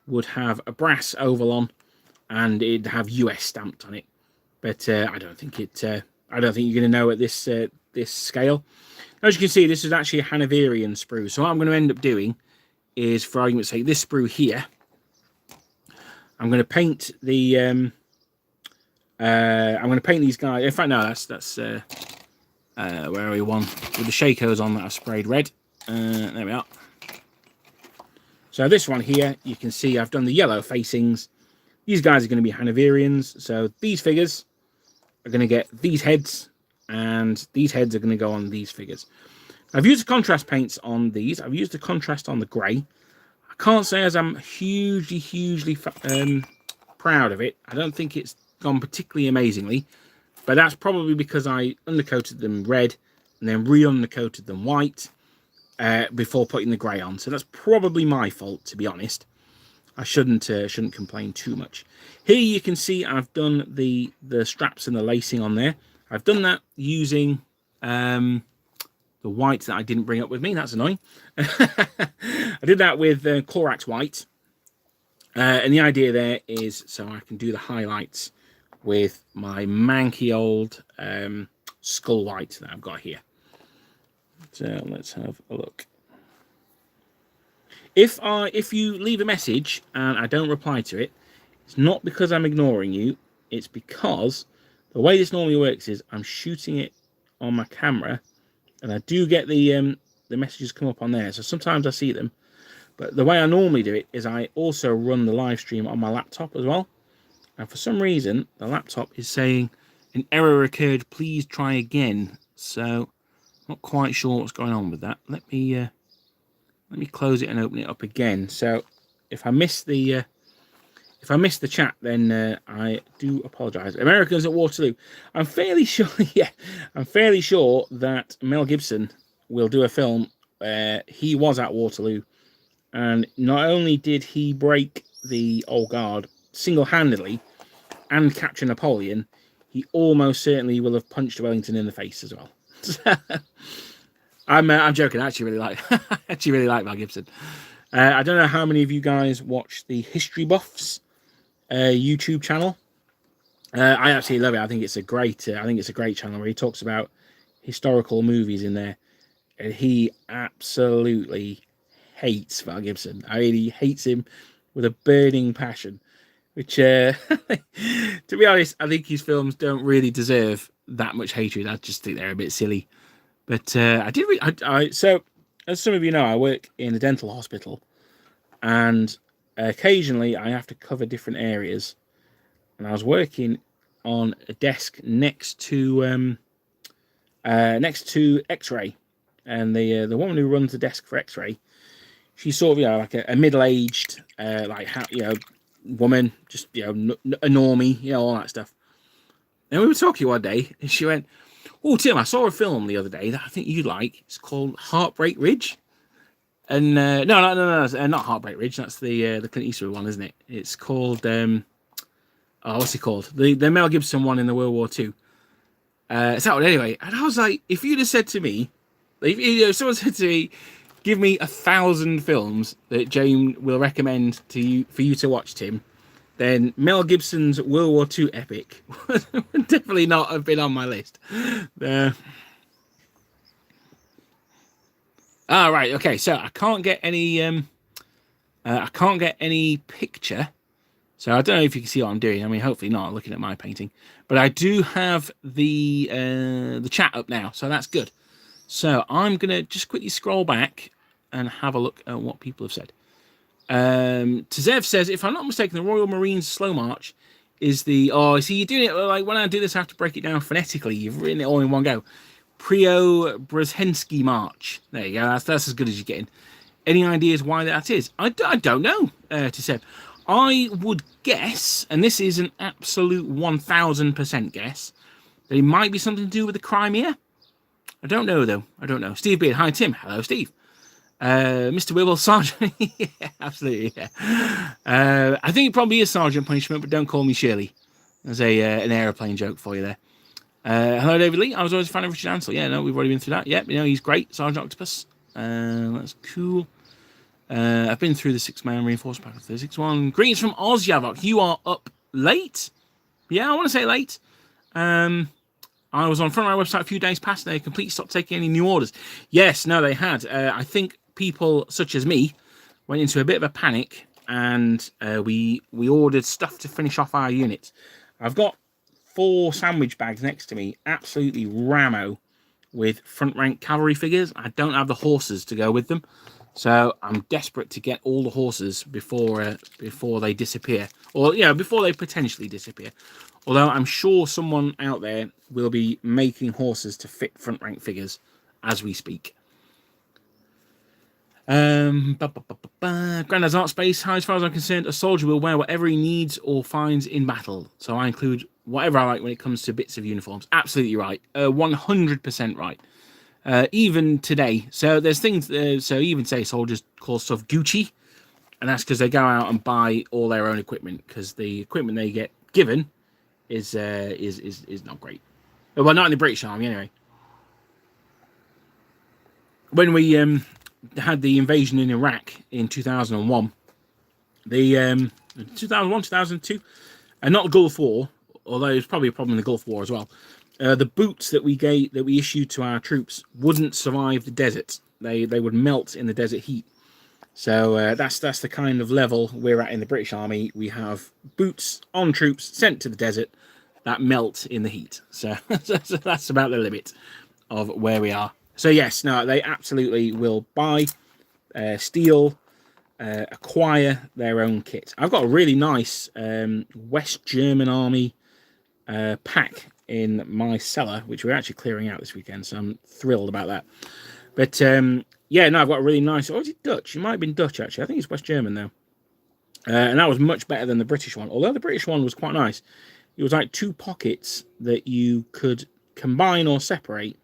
would have a brass oval on, and it'd have US stamped on it. But I don't think you're going to know at this scale. As you can see, this is actually a Hanoverian sprue. So what I'm going to end up doing is, for argument's sake, this sprue here, I'm going to paint the I'm going to paint these guys. In fact, no, that's where are we? One with the Shakos on that I've sprayed red. There we are. So this one here, you can see I've done the yellow facings. These guys are going to be Hanoverians. So these figures are going to get these heads, and these heads are going to go on these figures. I've used the contrast paints on these. I've used the contrast on the grey. I can't say as I'm hugely proud of it. I don't think it's gone particularly amazingly, but that's probably because I undercoated them red and then re-undercoated them white before putting the grey on. So that's probably my fault, to be honest. I shouldn't complain too much. Here you can see I've done the straps and the lacing on there. I've done that using the white that I didn't bring up with me. That's annoying. I did that with Clorox white. And the idea there is so I can do the highlights with my manky old skull white that I've got here. So let's have a look. If you leave a message and I don't reply to it, it's not because I'm ignoring you. It's because the way this normally works is I'm shooting it on my camera, and I do get the messages come up on there. So sometimes I see them, but the way I normally do it is I also run the live stream on my laptop as well. And for some reason, the laptop is saying an error occurred. Please try again. So not quite sure what's going on with that. Let me close it and open it up again. So if I miss the chat, then I do apologise. Americans at Waterloo. I'm fairly sure. Yeah, I'm fairly sure that Mel Gibson will do a film. He was at Waterloo, and not only did he break the Old Guard single-handedly and capture Napoleon, he almost certainly will have punched Wellington in the face as well. I'm joking. I actually really like Mel Gibson. I don't know how many of you guys watch the History Buffs YouTube channel. I absolutely love it. I think it's a great channel where he talks about historical movies in there, and he absolutely hates Mel Gibson. I mean, he hates him with a burning passion. Which, to be honest, I think his films don't really deserve that much hatred. I just think they're a bit silly. But so, as some of you know, I work in a dental hospital, and occasionally I have to cover different areas. And I was working on a desk next to X-ray, and the woman who runs the desk for X-ray, she's sort of like a middle-aged woman, just a normie, all that stuff. And we were talking one day, and she went, "Oh, Tim, I saw a film the other day that I think you'd like. It's called Heartbreak Ridge." And no, not Heartbreak Ridge. That's the Clint Eastwood one, isn't it? It's called what's it called? The Mel Gibson one in the World War II. It's that one anyway. And I was like, if you'd have said to me, if someone said to me, "Give me 1,000 films that Jane will recommend to you for you to watch, Tim," then Mel Gibson's World War II epic would definitely not have been on my list. Right, okay. So I can't get any picture. So I don't know if you can see what I'm doing. I mean, hopefully not. Looking at my painting, but I do have the chat up now, so that's good. So I'm gonna just quickly scroll back and have a look at what people have said. Tazev says, if I'm not mistaken, the Royal Marines Slow March is the... Oh, see, you're doing it like when I do this, I have to break it down phonetically. You've written it all in one go. Preobrazhensky March. There you go. That's as good as you're getting. Any ideas why that is? I don't know, Tazev. I would guess, and this is an absolute 1,000% guess, that it might be something to do with the Crimea. I don't know, though. I don't know. Steve Beard. Hi, Tim. Hello, Steve. Mr. Wibble, Sergeant. Yeah, absolutely, yeah. I think it probably is Sergeant Punishment, but don't call me Shirley. There's an aeroplane joke for you there. Hello, David Lee. I was always a fan of Richard Ansell. Yeah, no, we've already been through that. Yep, he's great. Sergeant Octopus. That's cool. I've been through the 6-man reinforced pack of 36-1. Greetings from Oz, Yavok. You are up late? Yeah, I want to say late. I was on Frontline website a few days past, and they completely stopped taking any new orders. Yes, no, they had. I think people such as me went into a bit of a panic, and we ordered stuff to finish off our unit. I've got 4 sandwich bags next to me, absolutely rammo with front rank cavalry figures. I don't have the horses to go with them, so I'm desperate to get all the horses before they disappear, or before they potentially disappear. Although I'm sure someone out there will be making horses to fit front rank figures as we speak. Grandad's Art Space. As far as I'm concerned, a soldier will wear whatever he needs or finds in battle. So I include whatever I like when it comes to bits of uniforms. Absolutely right. 100% right. Even today. So there's things. So even say soldiers call stuff Gucci, and that's because they go out and buy all their own equipment because the equipment they get given is not great. Well, not in the British Army anyway. When we had the invasion in Iraq in 2001, the 2001, 2002, and not the Gulf War, although it was probably a problem in the Gulf War as well. The boots that we issued to our troops wouldn't survive the desert. They would melt in the desert heat. So that's the kind of level we're at in the British Army. We have boots on troops sent to the desert that melt in the heat. So, so that's about the limit of where we are. So yes, no, they absolutely will buy, steal, acquire their own kit. I've got a really nice West German Army pack in my cellar, which we're actually clearing out this weekend, so I'm thrilled about that. But yeah, no, I've got a really nice. Oh, is it Dutch? It might have been Dutch actually. I think it's West German though, and that was much better than the British one. Although the British one was quite nice. It was like two pockets that you could combine or separate,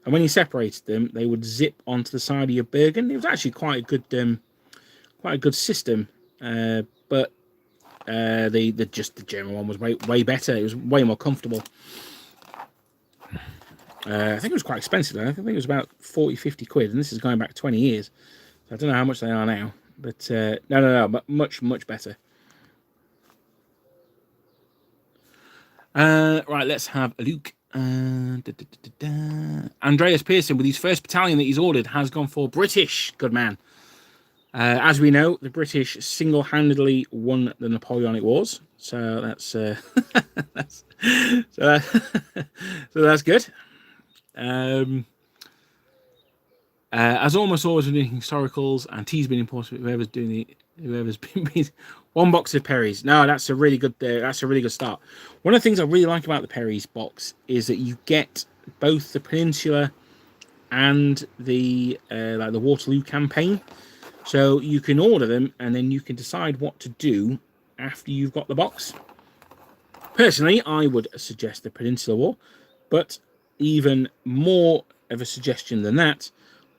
and when you separated them, they would zip onto the side of your Bergen. It was actually quite a good system, but the German one was way better. It was way more comfortable. I think it was quite expensive though. I think it was about 40-50 quid, and this is going back 20 years. So I don't know how much they are now, but no, but much better. Right, let's have a look. Andreas Pearson, with his first battalion that he's ordered, has gone for British. Good man. As we know, the British single-handedly won the Napoleonic Wars, so that's that's good. As almost always when doing historicals, and tea's been important. Whoever's been one box of Perry's. No, that's a really good. That's a really good start. One of the things I really like about the Perry's box is that you get both the Peninsula and the like the Waterloo campaign. So you can order them, and then you can decide what to do after you've got the box. Personally, I would suggest the Peninsula War, but even more of a suggestion than that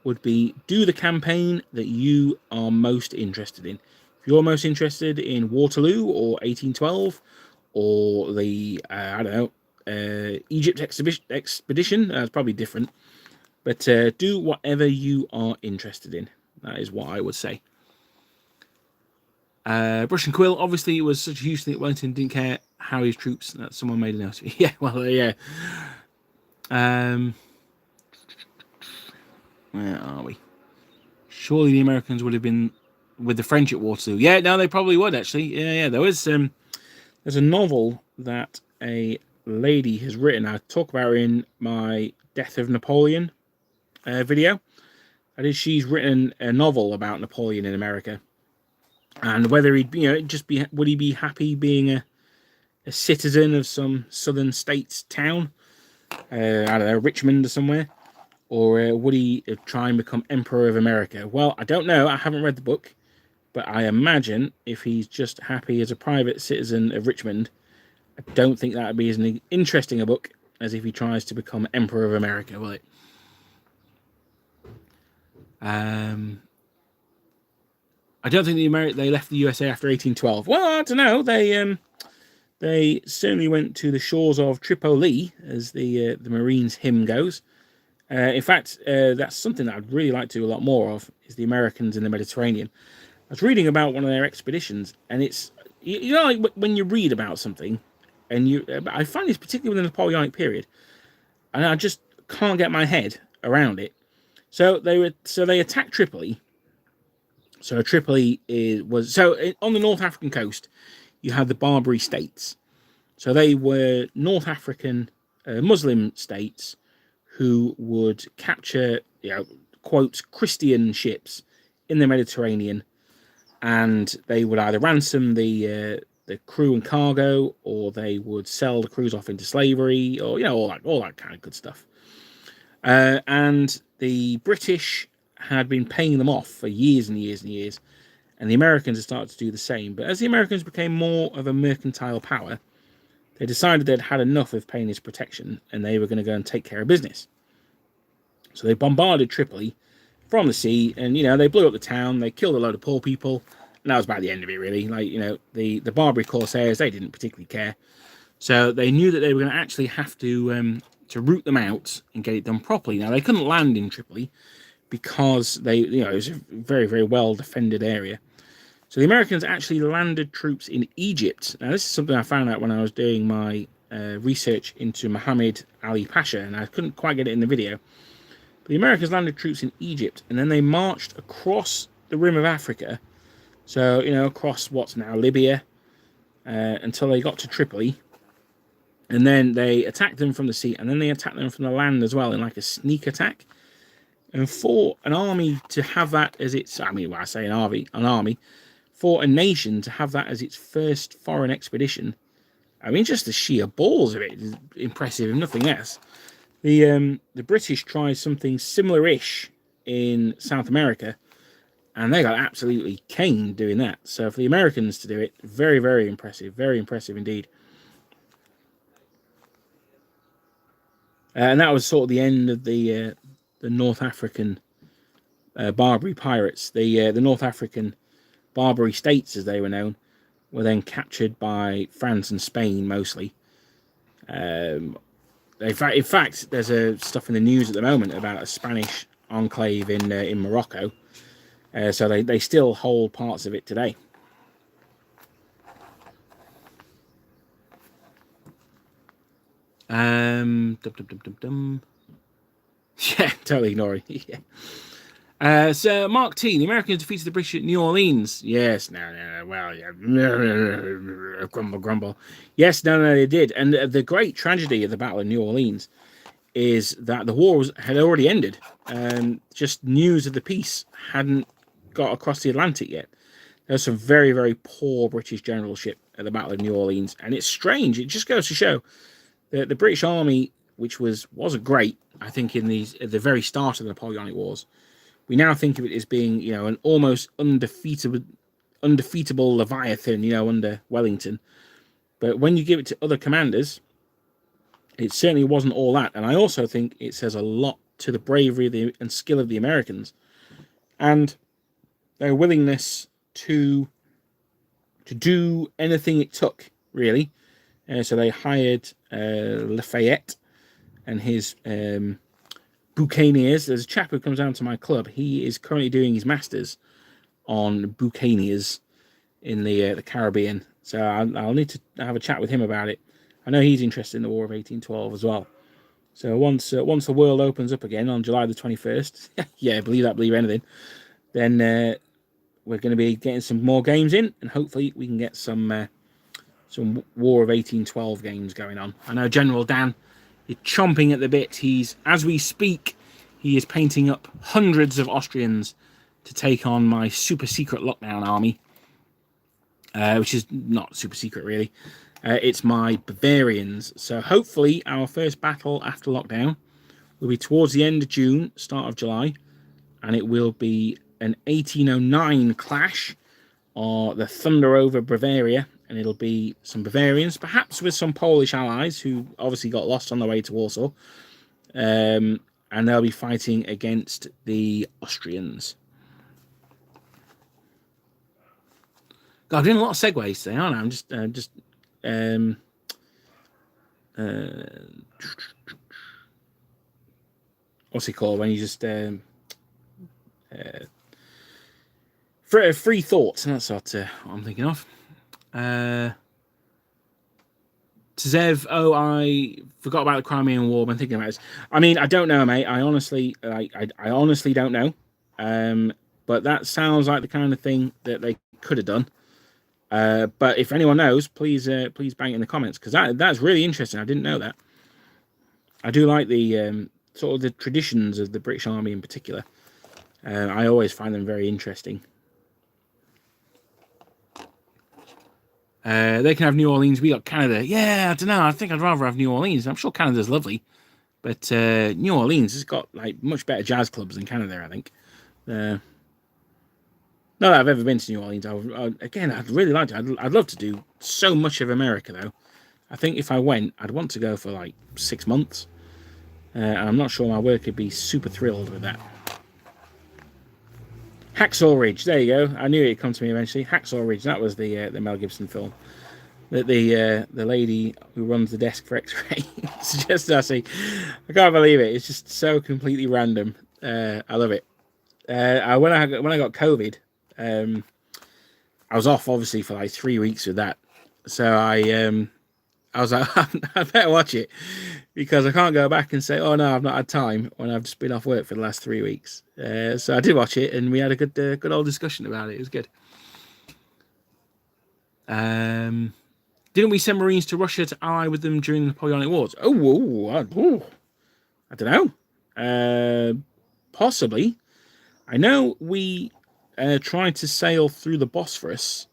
would be do the campaign that you are most interested in. If you're most interested in Waterloo or 1812 or the, I don't know, Egypt expedition, that's probably different. But do whatever you are interested in. That is what I would say. Brush and Quill, obviously, it was such a huge thing that Wellington didn't care how his troops, that someone made a note. Yeah, well, yeah. Where are we? Surely the Americans would have been with the French at Waterloo. Yeah, no, they probably would, actually. Yeah. There was there's a novel that a lady has written. I talk about her in my Death of Napoleon video. That is, she's written a novel about Napoleon in America, and whether he'd, would he be happy being a citizen of some southern states town, I don't know, Richmond or somewhere, or would he try and become Emperor of America? Well, I don't know. I haven't read the book, but I imagine if he's just happy as a private citizen of Richmond, I don't think that would be as interesting a book as if he tries to become Emperor of America, will it? I don't think they left the USA after 1812. Well, I don't know. They certainly went to the shores of Tripoli, as the Marines hymn goes. In fact, that's something that I'd really like to do a lot more of, is the Americans in the Mediterranean. I was reading about one of their expeditions, and it's, like when you read about something, and I find this particularly in the Napoleonic period, and I just can't get my head around it. So they attacked Tripoli. So Tripoli on the North African coast, you had the Barbary states. So they were North African Muslim states who would capture, quote, Christian ships in the Mediterranean, and they would either ransom the crew and cargo, or they would sell the crews off into slavery, or all that kind of good stuff. And the British had been paying them off for years and years and years, and the Americans had started to do the same. But as the Americans became more of a mercantile power, they decided they'd had enough of paying this protection, and they were going to go and take care of business. So they bombarded Tripoli from the sea, and they blew up the town. They killed a load of poor people, and that was about the end of it, really. Like, the Barbary Corsairs, they didn't particularly care. So they knew that they were going to actually have to root them out and get it done properly. Now, they couldn't land in Tripoli because it was a very, very well defended area. So the Americans actually landed troops in Egypt. Now, this is something I found out when I was doing my research into Muhammad Ali Pasha, and I couldn't quite get it in the video. But the Americans landed troops in Egypt, and then they marched across the rim of Africa, so, across what's now Libya, until they got to Tripoli. And then they attacked them from the sea, and then they attacked them from the land as well in like a sneak attack. And for an army to have that as its, I say an army, for a nation to have that as its first foreign expedition, just the sheer balls of it is impressive, if nothing less. The British tried something similar-ish in South America, and they got absolutely caned doing that. So for the Americans to do it, very, very impressive indeed. And that was sort of the end of the North African Barbary pirates. The North African Barbary states, as they were known, were then captured by France and Spain mostly. In fact, there's stuff in the news at the moment about a Spanish enclave in Morocco. So they still hold parts of it today. Yeah, totally ignoring. Yeah. So Mark T, the Americans defeated the British at New Orleans. Yes, no, well, yeah, grumble. Yes, no, they did. And the great tragedy of the Battle of New Orleans is that the war had already ended. Just news of the peace hadn't got across the Atlantic yet. There was some very, very poor British generalship at the Battle of New Orleans, and it's strange. It just goes to show that the British Army, which wasn't great, I think, at the very start of the Napoleonic Wars, we now think of it as being, an almost undefeatable Leviathan, under Wellington. But when you give it to other commanders, it certainly wasn't all that. And I also think it says a lot to the bravery and skill of the Americans and their willingness to do anything it took, really. So they hired Lafayette and his buccaneers. There's a chap who comes down to my club. He is currently doing his masters on buccaneers in the Caribbean. So I'll need to have a chat with him about it. I know he's interested in the War of 1812 as well. So once the world opens up again on July the 21st, yeah, believe anything, then we're going to be getting some more games in, and hopefully we can get some War of 1812 games going on. I know General Dan is chomping at the bit. As we speak, he is painting up hundreds of Austrians to take on my super secret lockdown army, which is not super secret really. It's my Bavarians. So hopefully our first battle after lockdown will be towards the end of June, start of July, and it will be an 1809 clash, or the Thunder over Bavaria, and it'll be some Bavarians, perhaps with some Polish allies who obviously got lost on their way to Warsaw, and they'll be fighting against the Austrians. God, I'm doing a lot of segues today, aren't I? I'm just what's it called when you just free thoughts, and that's what I'm thinking of. Zev, I forgot about the Crimean War. I've been thinking about this. I don't know, mate. I honestly don't know. But that sounds like the kind of thing that they could have done. But if anyone knows, please bang it in the comments, because that's really interesting. I didn't know that. I do like the sort of the traditions of the British Army in particular. I always find them very interesting. They can have New Orleans. We got Canada. Yeah, I don't know. I think I'd rather have New Orleans. I'm sure Canada's lovely, but New Orleans has got like much better jazz clubs than Canada, I think. Not that I've ever been to New Orleans. Again, I'd really like to. I'd love to do so much of America, though. I think if I went, I'd want to go for like 6 months. And I'm not sure my work would be super thrilled with that. Hacksaw Ridge, there you go. I knew it'd come to me eventually. Hacksaw Ridge, that was the Mel Gibson film. The lady who runs the desk for X-ray suggests I see. I can't believe it. It's just so completely random. I love it. When I got COVID, I was off obviously for like 3 weeks with that. So I was like, I better watch it because I can't go back and say, oh no, I've not had time when I've just been off work for the last 3 weeks. So I did watch it, and we had a good old discussion about it. It was good. Didn't we send Marines to Russia to ally with them during the Napoleonic Wars? I don't know. Possibly. I know we tried to sail through the Bosphorus,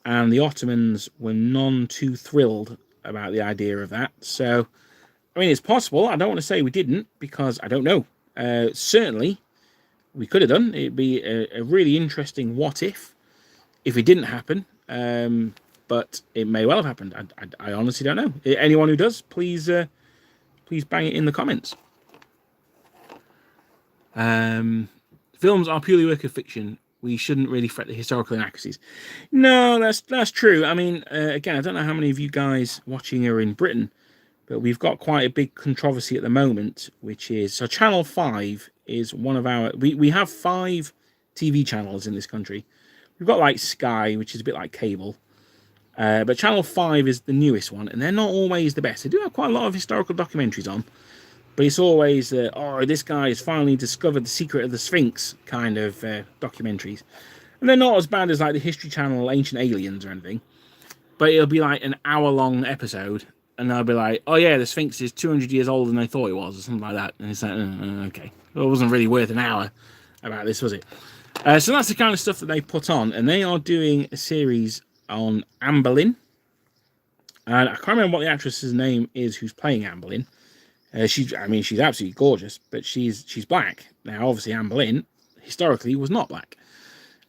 and the Ottomans were none too thrilled about the idea of that. So, I mean, it's possible. I don't want to say we didn't, because I don't know. Certainly, we could have done. It'd be a really interesting what if it didn't happen. But it may well have happened. I honestly don't know. Anyone who does, please bang it in the comments. Films are purely work of fiction. We shouldn't really fret the historical inaccuracies. No, that's true. I mean, again, I don't know how many of you guys watching are in Britain, but we've got quite a big controversy at the moment, which is, so Channel 5 is one of our, we have 5 TV channels in this country. We've got like Sky, which is a bit like cable. But Channel 5 is the newest one, and they're not always the best. They do have quite a lot of historical documentaries on, but it's always, this guy has finally discovered the secret of the Sphinx kind of documentaries. And they're not as bad as like the History Channel, Ancient Aliens or anything, but it'll be like an hour-long episode, and they'll be like, oh yeah, the Sphinx is 200 years older than they thought it was, or something like that. And it's like, okay. Well, it wasn't really worth an hour about this, was it? So that's the kind of stuff that they put on, and they are doing a series on Anne Boleyn, and I can't remember what the actress's name is who's playing Anne Boleyn. She's absolutely gorgeous, but she's black. Now, obviously, Anne Boleyn historically was not black.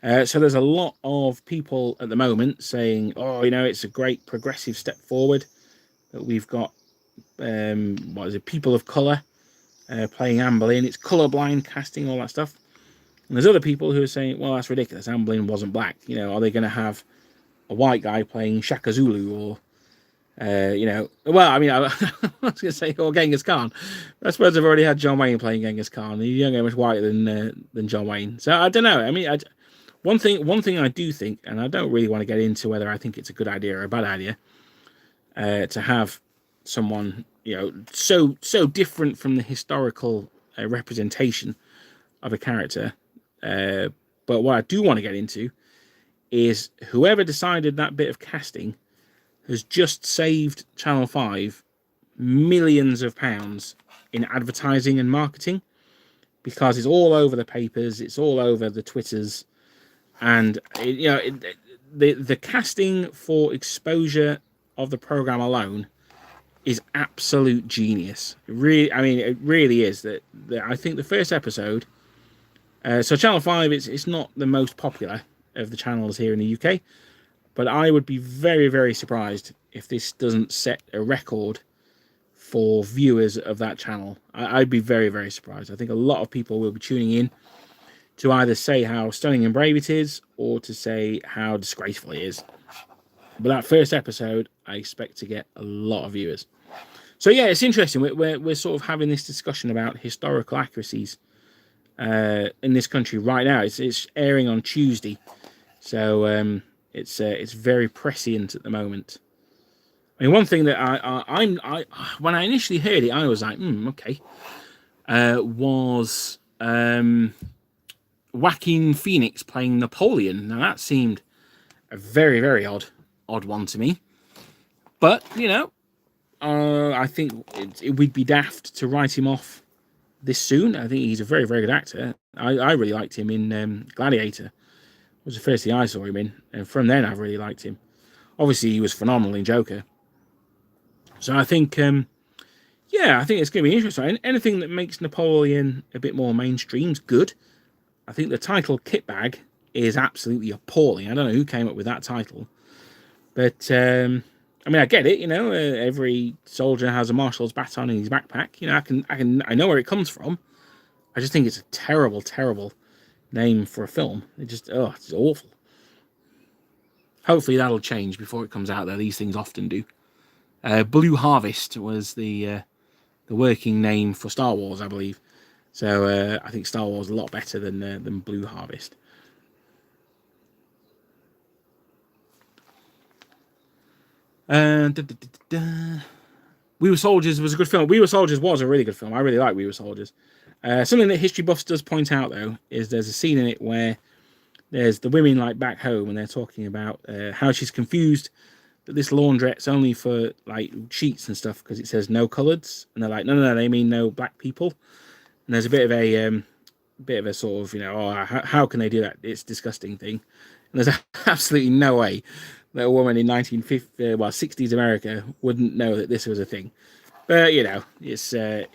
So there's a lot of people at the moment saying, oh, it's a great progressive step forward that we've got, people of colour playing Anne Boleyn. It's colourblind casting, all that stuff. And there's other people who are saying, well, that's ridiculous. Anne Boleyn wasn't black. Are they going to have a white guy playing Shaka Zulu, or well, I mean, I was going to say, or Genghis Khan. I suppose I've already had John Wayne playing Genghis Khan. You don't get much whiter than John Wayne. So I don't know. I mean, one thing I do think, and I don't really want to get into whether I think it's a good idea or a bad idea, to have someone so different from the historical representation of a character. But what I do want to get into is whoever decided that bit of casting has just saved Channel 5 millions of pounds in advertising and marketing, because it's all over the papers, it's all over the Twitters, and the casting for exposure of the program alone is absolute genius. It really is. That I think the first episode. So Channel 5, it's not the most popular of the channels here in the UK, but I would be very, very surprised if this doesn't set a record for viewers of that channel. I'd be very, very surprised. I think a lot of people will be tuning in to either say how stunning and brave it is, or to say how disgraceful it is. But that first episode, I expect to get a lot of viewers. So yeah, it's interesting. We're sort of having this discussion about historical accuracies in this country right now. It's airing on Tuesday, so it's very prescient at the moment. I mean, one thing that I when I initially heard it, I was like, okay, was Joaquin Phoenix playing Napoleon. Now that seemed a very, very odd one to me, but I think we'd be daft to write him off this soon. I think he's a very, very good actor. I really liked him in Gladiator. It was the first thing I saw him in, and from then I've really liked him. Obviously, he was phenomenal in Joker. So I think, I think it's going to be interesting. Anything that makes Napoleon a bit more mainstream is good. I think the title kit bag is absolutely appalling. I don't know who came up with that title, but I mean, I get it. Every soldier has a marshal's baton in his backpack. I know where it comes from. I just think it's a terrible, terrible name for a film. It's awful. Hopefully that'll change before it comes out there. These things often do. Blue Harvest was the working name for Star Wars, I believe. So I think Star Wars is a lot better than Blue Harvest. We Were Soldiers was a good film. We Were Soldiers was a really good film. I really like We Were Soldiers. Something that History Buffs does point out, though, is there's a scene in it where there's the women like back home and they're talking about how she's confused that this laundrette's only for like sheets and stuff because it says no coloreds, and they're like, no, they mean no black people. And there's a bit of a sort of how can they do that? It's disgusting thing. And there's absolutely no way that a woman in 60s America wouldn't know that this was a thing. But it's a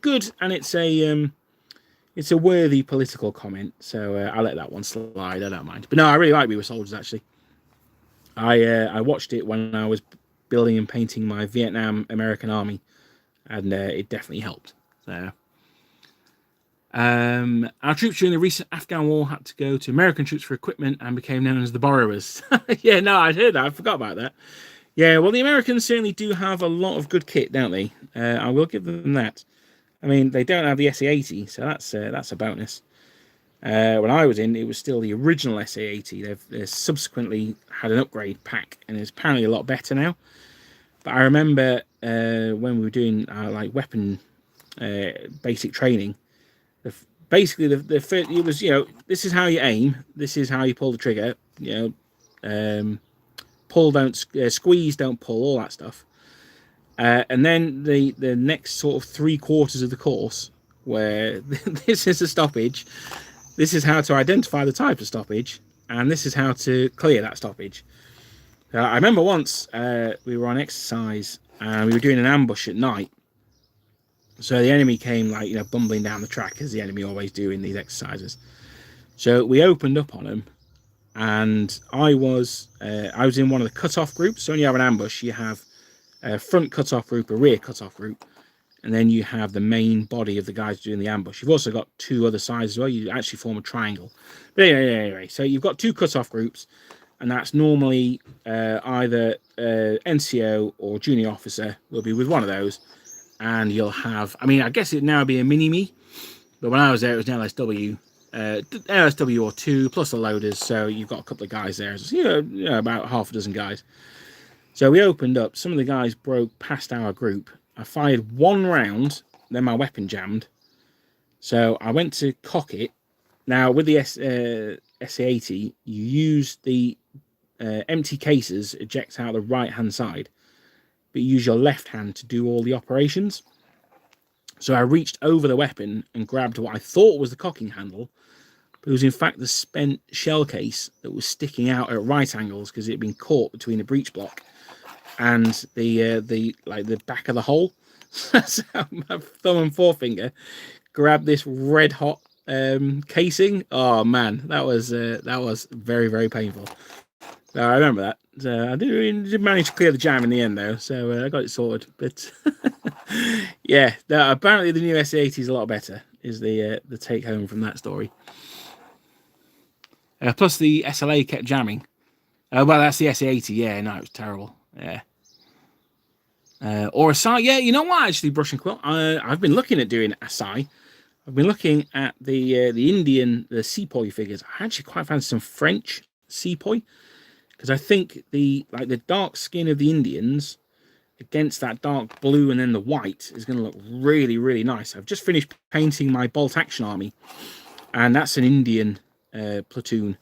good and it's a worthy political comment. So I'll let that one slide. I don't mind. But no, I really like We Were Soldiers actually. I watched it when I was building and painting my Vietnam American Army, and it definitely helped. So. Our troops during the recent Afghan war had to go to American troops for equipment and became known as the borrowers. Yeah, no, I'd heard that. I forgot about that. Yeah, well, the Americans certainly do have a lot of good kit, don't they? I will give them that. I mean, they don't have the SA-80, so that's a bonus. When I was in, it was still the original SA-80. They've subsequently had an upgrade pack, and it's apparently a lot better now. But I remember when we were doing weapon basic training, basically the first, it was this is how you aim, this is how you pull the trigger, pull, don't squeeze, don't pull, all that stuff. And then the next sort of 3/4 of the course, where this is a stoppage, this is how to identify the type of stoppage, and this is how to clear that stoppage. I remember once we were on exercise and we were doing an ambush at night. So the enemy came bumbling down the track, as the enemy always do in these exercises. So we opened up on them, and I was in one of the cut-off groups. So when you have an ambush, you have a front cut-off group, a rear cut-off group, and then you have the main body of the guys doing the ambush. You've also got two other sides as well. You actually form a triangle. But anyway, so you've got two cut-off groups, and that's normally either NCO or junior officer will be with one of those. And you'll have, I guess it'd now be a mini-me, but when I was there, it was an LSW or two, plus the loaders, so you've got a couple of guys there, so, about half a dozen guys. So we opened up, some of the guys broke past our group. I fired one round, then my weapon jammed, so I went to cock it. Now, with the SA-80, you use the empty cases, eject out the right-hand side, but you use your left hand to do all the operations. So I reached over the weapon and grabbed what I thought was the cocking handle, but it was in fact the spent shell case that was sticking out at right angles because it had been caught between the breech block and the back of the hole. So my thumb and forefinger grabbed this red hot casing. Oh man, that was very, very painful. So I remember that. So I did manage to clear the jam in the end, though. So I got it sorted. But yeah, apparently the new SA-80 is a lot better. Is the take home from that story? Plus the SLA kept jamming. Well, that's the SA-80. Yeah, no, it was terrible. Yeah. Or Asai. Yeah, you know what? Actually, Brush and Quill. I've been looking at doing Asai. I've been looking at the Indian sepoy figures. I actually quite fancy some French sepoy. Because I think the dark skin of the Indians against that dark blue and then the white is going to look really, really nice. I've just finished painting my Bolt Action Army, and that's an Indian platoon.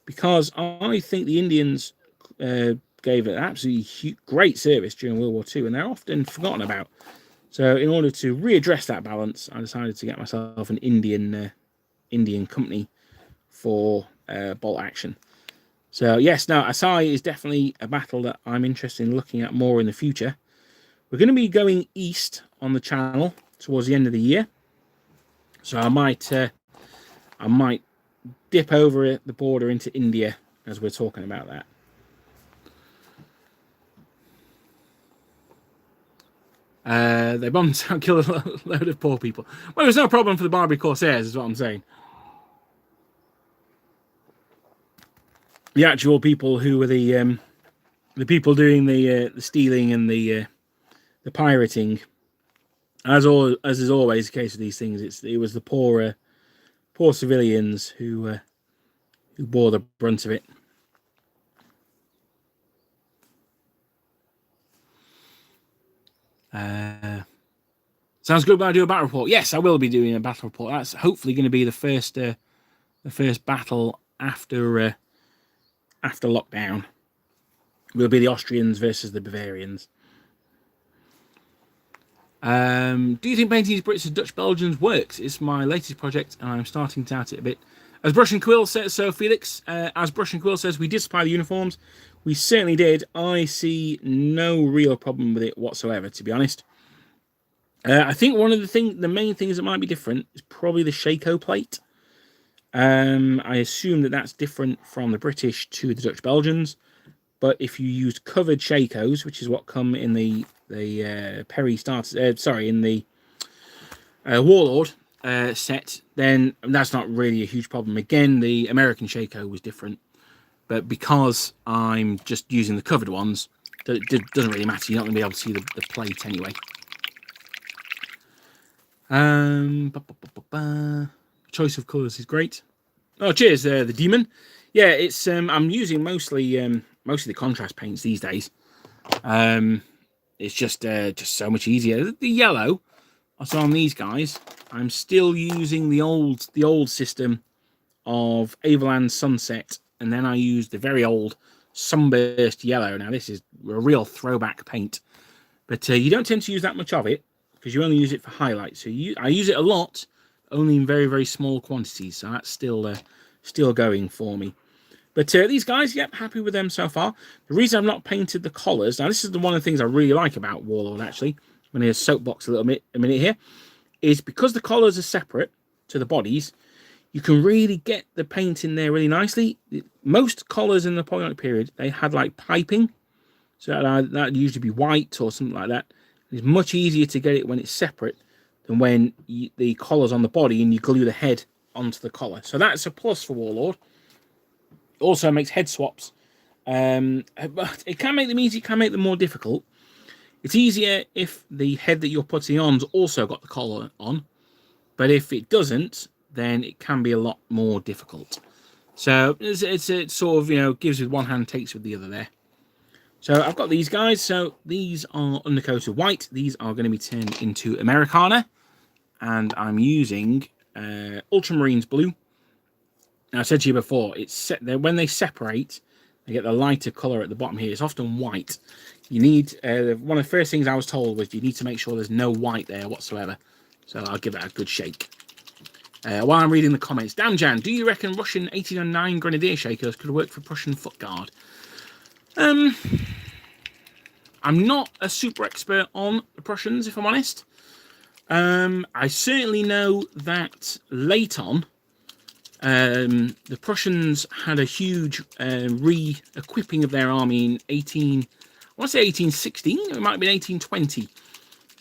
Because I think the Indians gave an absolutely great service during World War II, and they're often forgotten about. So in order to readdress that balance, I decided to get myself an Indian company for Bolt Action. So yes, now Asai is definitely a battle that I'm interested in looking at more in the future. We're going to be going east on the channel towards the end of the year, so I might I might dip over the border into India as we're talking about that. They bombed out, killed a load of poor people. Well, there's no problem for the Barbary Corsairs, is what I'm saying. The actual people who were the people doing the stealing and the pirating, as is always the case with these things, it was the poor civilians who bore the brunt of it. Sounds good. When I do a battle report, yes, I will be doing a battle report. That's hopefully going to be the first battle after lockdown. Will be the Austrians versus the Bavarians. Do you think painting these Brits as Dutch Belgians works? It's my latest project, and I'm starting to doubt it a bit. As Brush and Quill says, so Felix, as Brush and Quill says, we did supply the uniforms. We certainly did. I see no real problem with it whatsoever, to be honest. I think the main things that might be different is probably the Shako plate. I assume that's different from the British to the Dutch Belgians. But if you used covered Shakos, which is what come in the Perry starters, in the Warlord set, then that's not really a huge problem. Again, the American Shako was different, but because I'm just using the covered ones, it doesn't really matter. You're not going to be able to see the plate anyway. Choice of colours is great. Oh, cheers, the Demon. Yeah, it's I'm using mostly the contrast paints these days. It's just so much easier. The yellow, so on these guys, I'm still using the old system of Avalan Sunset, and then I use the very old Sunburst Yellow. Now this is a real throwback paint, but you don't tend to use that much of it because you only use it for highlights. So I use it a lot, only in very, very small quantities. So that's still going for me. But these guys, yep, happy with them so far. The reason I've not painted the collars, now this is one of the things I really like about Warlord, actually, when I soapbox a minute here, is because the collars are separate to the bodies, you can really get the paint in there really nicely. Most collars in the Napoleonic period, they had like piping, so that'd usually be white or something like that. It's much easier to get it when it's separate than when the collar's on the body and you glue the head onto the collar. So that's a plus for Warlord. It also makes head swaps. But it can make them easy, it can make them more difficult. It's easier if the head that you're putting on's also got the collar on. But if it doesn't, then it can be a lot more difficult. So it's sort of, gives with one hand, takes with the other there. So I've got these guys. So these are undercoated white. These are going to be turned into Americana. And I'm using Ultramarines blue. Now, I said to you before, when they separate, they get the lighter colour at the bottom here. It's often white. You need, one of the first things I was told was you need to make sure there's no white there whatsoever. So I'll give that a good shake. While I'm reading the comments, Damn Jan, do you reckon Russian 1809 Grenadier Shakers could work for Prussian Foot Guard? I'm not a super expert on the Prussians, if I'm honest. I certainly know that late on, the Prussians had a huge re-equipping of their army in I want to say 1816, it might have been 1820.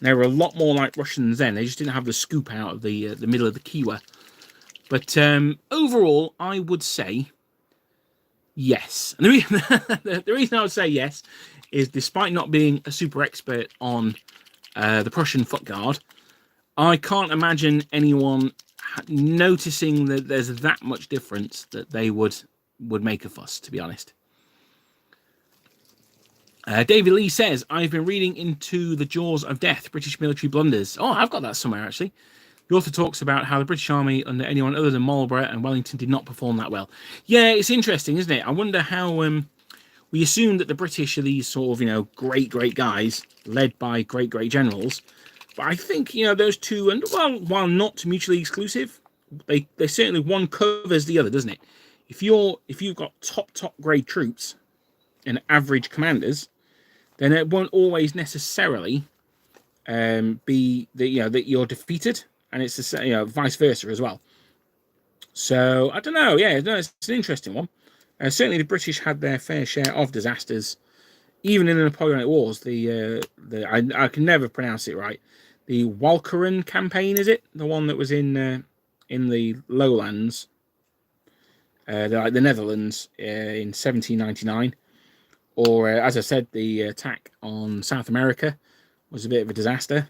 They were a lot more like Russians then. They just didn't have the scoop out of the middle of the Kiewa. But overall, I would say yes. And the reason I would say yes is, despite not being a super expert on the Prussian Foot Guard, I can't imagine anyone noticing that there's that much difference that they would make a fuss, to be honest. David Lee says, I've been reading into The Jaws of Death, British Military Blunders. Oh, I've got that somewhere, actually. The author talks about how the British Army under anyone other than Marlborough and Wellington did not perform that well. Yeah, it's interesting, isn't it? I wonder how we assume that the British are these sort of, great guys led by great generals. But I think, those two, and while not mutually exclusive, they certainly, one covers the other, doesn't it? If you've got top grade troops and average commanders, then it won't always necessarily be that you're defeated, and it's vice versa as well. So I don't know. Yeah, no, it's an interesting one. Certainly, the British had their fair share of disasters, even in the Napoleonic Wars. I can never pronounce it right. The Walcheren campaign, is it the one that was in the lowlands, the Netherlands, in 1799? Or as I said, the attack on South America was a bit of a disaster.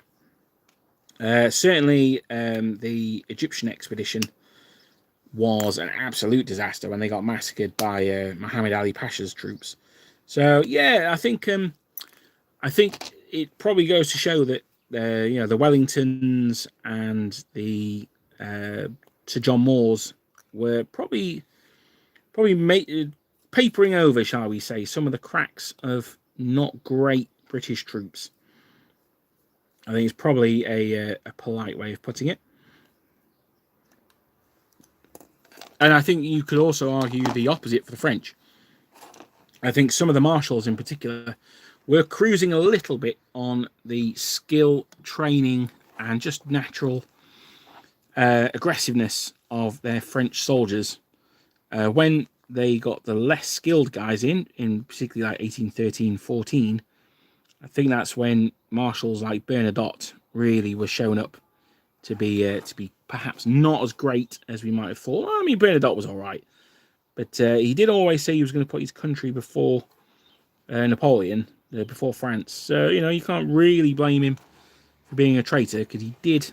Certainly, the Egyptian expedition was an absolute disaster when they got massacred by Muhammad Ali Pasha's troops. So yeah, I think it probably goes to show that the Wellingtons and the Sir John Moores were probably papering over, shall we say, some of the cracks of not great British troops. I think it's probably a polite way of putting it. And I think you could also argue the opposite for the French. I think some of the marshals in particular were cruising a little bit on the skill, training, and just natural aggressiveness of their French soldiers. When they got the less skilled guys in particularly like 1813-14, I think that's when marshals like Bernadotte really were shown up to be perhaps not as great as we might have thought. I mean, Bernadotte was all right, but he did always say he was going to put his country before Napoleon, before France. So you can't really blame him for being a traitor, because he did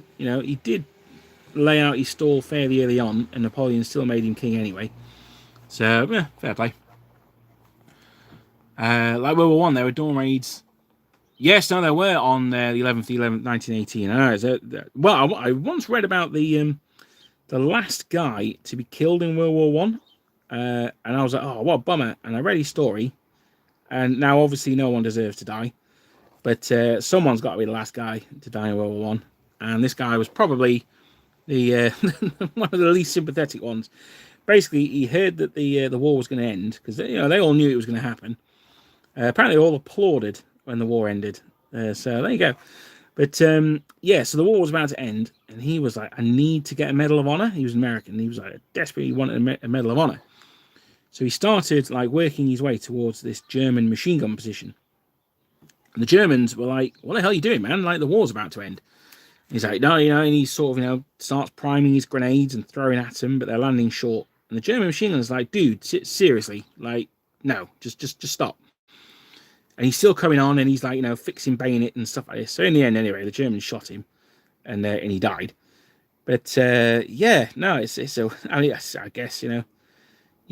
lay out his stall fairly early on, and Napoleon still made him king anyway. So yeah, fair play. Like World War One, there were dawn raids. Yes, no, there were on the 11th, 1918. Well, I once read about the last guy to be killed in World War One, and I was like, oh, what a bummer. And I read his story, and now obviously no one deserves to die, but someone's got to be the last guy to die in World War One, and this guy was probably the one of the least sympathetic ones. Basically, he heard that the war was going to end, because they all knew it was going to happen. Apparently, they all applauded when the war ended. So there you go. But yeah, so the war was about to end, and he was like, I need to get a Medal of Honor. He was American. He was like, desperately wanted a Medal of Honor. So he started like working his way towards this German machine gun position. And the Germans were like, what the hell are you doing, man? Like, the war's about to end. He's like, no, and he sort of, starts priming his grenades and throwing at them, but they're landing short. And the German machine gun's like, dude, seriously, like, no, just stop. And he's still coming on, and he's like, fixing bayonet and stuff like this. So in the end, anyway, the Germans shot him, and he died. But yeah, no, it's I mean, I guess you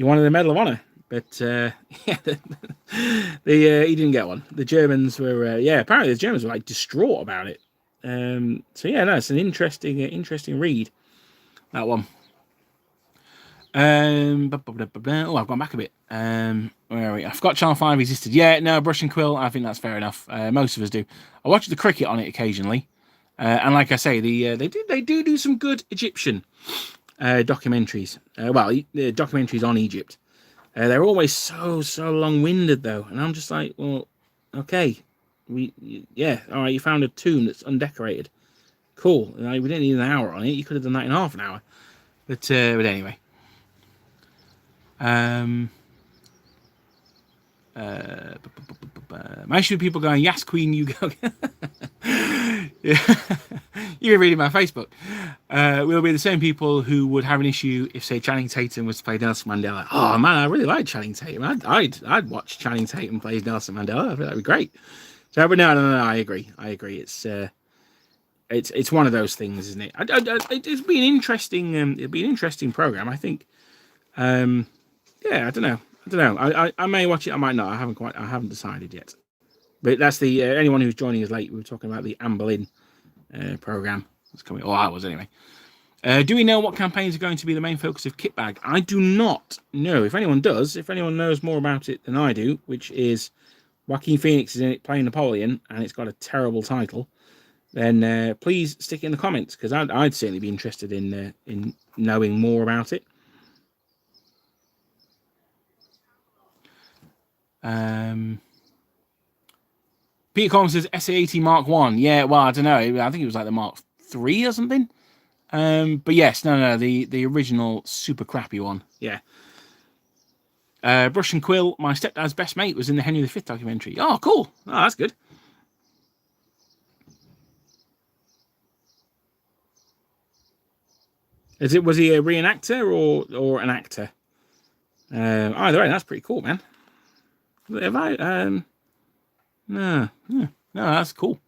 wanted a Medal of Honor, but yeah, he didn't get one. The Germans were apparently the Germans were like distraught about it. So yeah, no, it's an interesting read, that one. Oh, I've gone back a bit. Where are we? I forgot Channel 5 existed. Yeah, no, Brush and Quill, I think that's fair enough. Most of us do. I watch the cricket on it occasionally. And like I say, they do some good Egyptian documentaries. Documentaries on Egypt. They're always so long-winded, though. And I'm just like, well, okay. All right, you found a tomb that's undecorated. Cool. We didn't need an hour on it. You could have done that in half an hour. But anyway. My issue with people going, yes, Queen, you go. Yeah. You've been reading my Facebook. We'll be the same people who would have an issue if, say, Channing Tatum was to play Nelson Mandela. Oh man, I really like Channing Tatum. I'd watch Channing Tatum play Nelson Mandela. I think that'd be great. So, but no, I agree. It's one of those things, isn't it? It's been interesting. It'd be an interesting program, I think. Yeah, I don't know. I may watch it. I might not. I haven't decided yet. But that's the anyone who's joining us late. We were talking about the Anne Boleyn program that's coming. I was anyway. Do we know what campaigns are going to be the main focus of Kitbag? I do not know. If anyone does, if anyone knows more about it than I do, which is Joaquin Phoenix is in it playing Napoleon, and it's got a terrible title, then please stick it in the comments, because I'd certainly be interested in knowing more about it. Peter Collins says SA-80 Mark 1. Yeah, well, I don't know. I think it was like the Mark 3 or something. But yes, no, the original super crappy one. Yeah. Brush and Quill, my stepdad's best mate, was in the Henry V documentary. Oh, cool. Oh, that's good. Was he a reenactor or an actor? Either way, that's pretty cool, man. Have I? No, no, that's cool.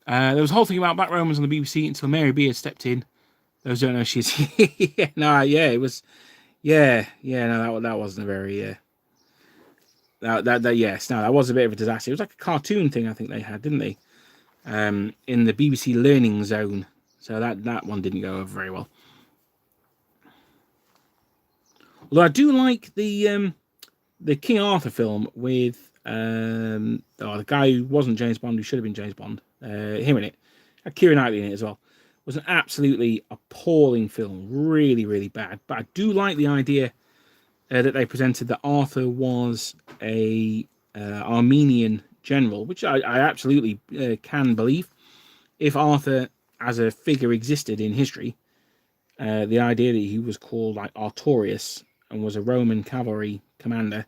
There was a whole thing about Black Romans on the BBC until Mary Beard stepped in. Those don't know she's. Yeah, no, yeah, it was. Yeah, no, that wasn't a very. Yes, no, that was a bit of a disaster. It was like a cartoon thing, I think they had, didn't they? In the BBC Learning Zone, so that one didn't go over very well. Although I do like the King Arthur film with the guy who wasn't James Bond, who should have been James Bond, him in it, Keira Knightley in it as well. It was an absolutely appalling film, really, really bad. But I do like the idea that they presented that Arthur was a Armenian general, which I absolutely can believe. If Arthur as a figure existed in history, the idea that he was called like Artorius and was a Roman cavalry commander,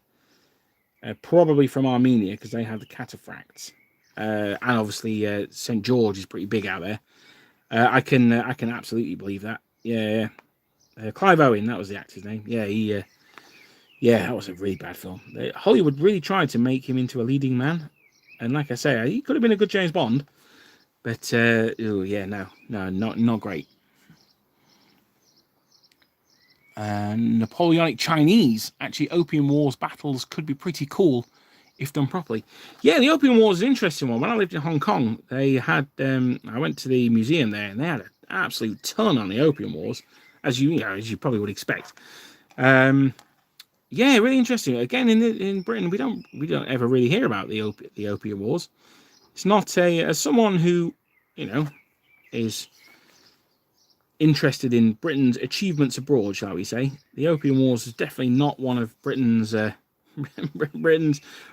probably from Armenia because they have the cataphracts, and obviously St. George is pretty big out there. I can absolutely believe that. Yeah. Clive Owen, that was the actor's name. Yeah, that was a really bad film. Hollywood really tried to make him into a leading man, and like I say, he could have been a good James Bond, but no, not great. Napoleonic Chinese, actually, Opium Wars battles could be pretty cool if done properly. Yeah, the Opium Wars is an interesting one. When I lived in Hong Kong, they had I went to the museum there, and they had an absolute ton on the Opium Wars, as you probably would expect. Yeah, really interesting. Again, in Britain, we don't ever really hear about the Opium Wars. It's not as someone who is interested in Britain's achievements abroad, shall we say. The Opium Wars is definitely not one of Britain's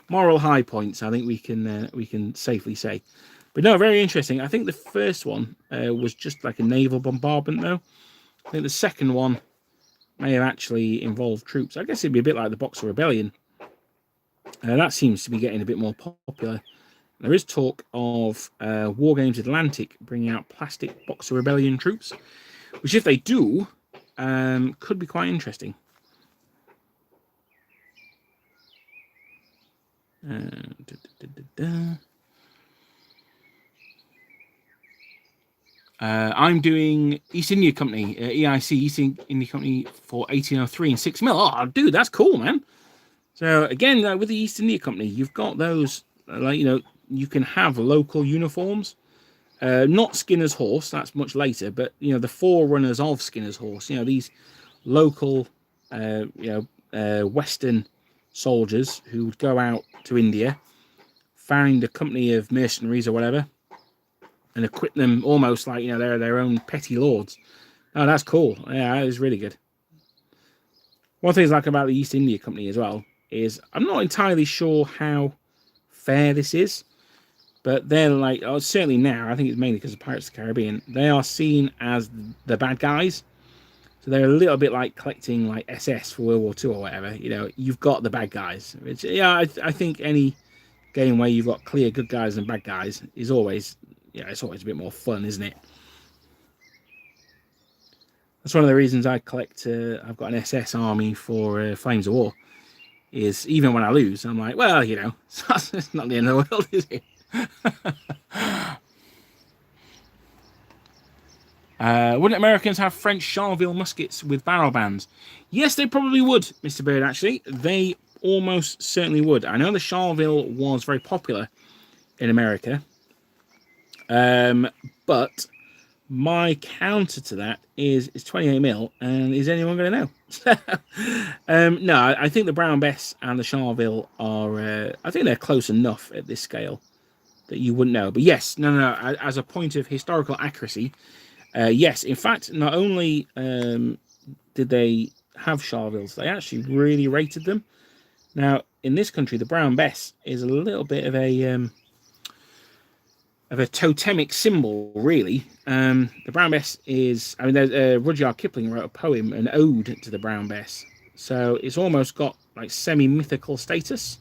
moral high points. I think we can safely say. But no, very interesting. I think the first one was just like a naval bombardment, though. I think the second one may have actually involved troops. I guess it'd be a bit like the Boxer Rebellion. That seems to be getting a bit more popular. There is talk of Wargames Atlantic bringing out plastic Boxer Rebellion troops, which, if they do, could be quite interesting. I'm doing East India Company, EIC, East India Company for 1803 and 6 mil. Oh, dude, that's cool, man. So, again, with the East India Company, you've got those, you can have local uniforms. Not Skinner's Horse, that's much later, but the forerunners of Skinner's Horse. These local, Western soldiers who would go out to India, find a company of mercenaries or whatever, and equip them almost like they're their own petty lords. Oh, that's cool. Yeah, that is really good. One thing I like about the East India Company as well is I'm not entirely sure how fair this is. But they're like, certainly now, I think it's mainly because of Pirates of the Caribbean, they are seen as the bad guys. So they're a little bit like collecting like SS for World War II or whatever. You've got the bad guys. Which, I think any game where you've got clear good guys and bad guys is always, it's always a bit more fun, isn't it? That's one of the reasons I collect, I've got an SS army for Flames of War, is even when I lose, I'm like, well, it's not the end of the world, is it? Wouldn't Americans have French Charleville muskets with barrel bands? Yes, they probably would, Mr. Bird, actually. They almost certainly would. I know the Charleville was very popular in America. But my counter to that is 28 mil, and is anyone going to know? No, I think the Brown Bess and the Charleville are, I think they're close enough at this scale that you wouldn't know. But yes, no, as a point of historical accuracy, yes, in fact, not only did they have Charlevilles, they actually really rated them. Now, in this country, the Brown Bess is a little bit of a totemic symbol, really. The brown bess is, I mean, Rudyard Kipling wrote a poem, an ode to the brown bess. So it's almost got like semi-mythical status.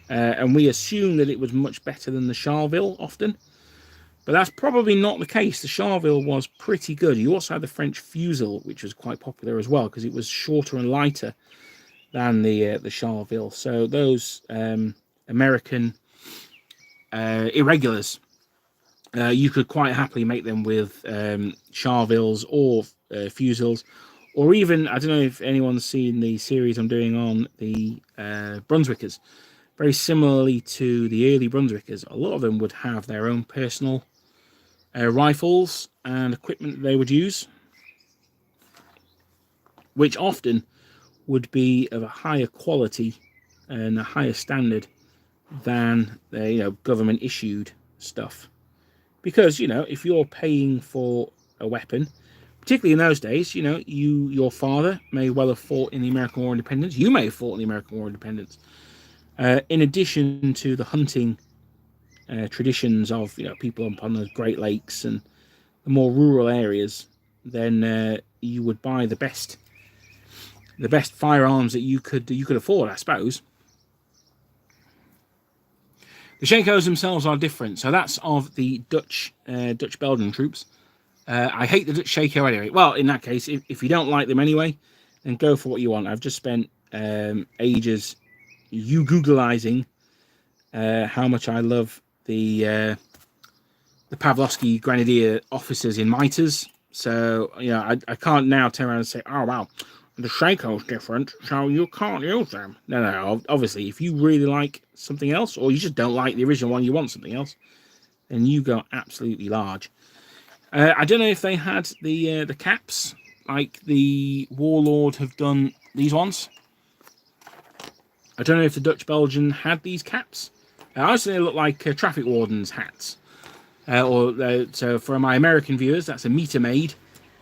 And we assume that it was much better than the Charleville often. But that's probably not the case. The Charleville was pretty good. You also had the French Fusil, which was quite popular as well, because it was shorter and lighter than the Charleville. So those American irregulars, you could quite happily make them with Charlevilles or Fusils, or even, I don't know if anyone's seen the series I'm doing on the Brunswickers. Very similarly to the early Brunswickers, a lot of them would have their own personal rifles and equipment they would use, which often would be of a higher quality and a higher standard than the government issued stuff. Because if you're paying for a weapon, particularly in those days, your father may well have fought in the American War of Independence. You may have fought in the American War of Independence. In addition to the hunting traditions of people upon the Great Lakes and the more rural areas, then you would buy the best firearms that you could afford, I suppose. The Shakos themselves are different, so that's of the Dutch Belgian troops. I hate the Dutch Shako anyway. Well, in that case, if you don't like them anyway, then go for what you want. I've just spent ages Googleizing how much I love the Pavlovsky Grenadier officers in miters. So I can't now turn around and say, oh wow, the Shako's different, so you can't use them. No. Obviously, if you really like something else, or you just don't like the original one, you want something else, then you go absolutely large. I don't know if they had the caps like the Warlord have done these ones. I don't know if the Dutch Belgian had these caps. I also they look like traffic wardens' hats. So for my American viewers, that's a meter made.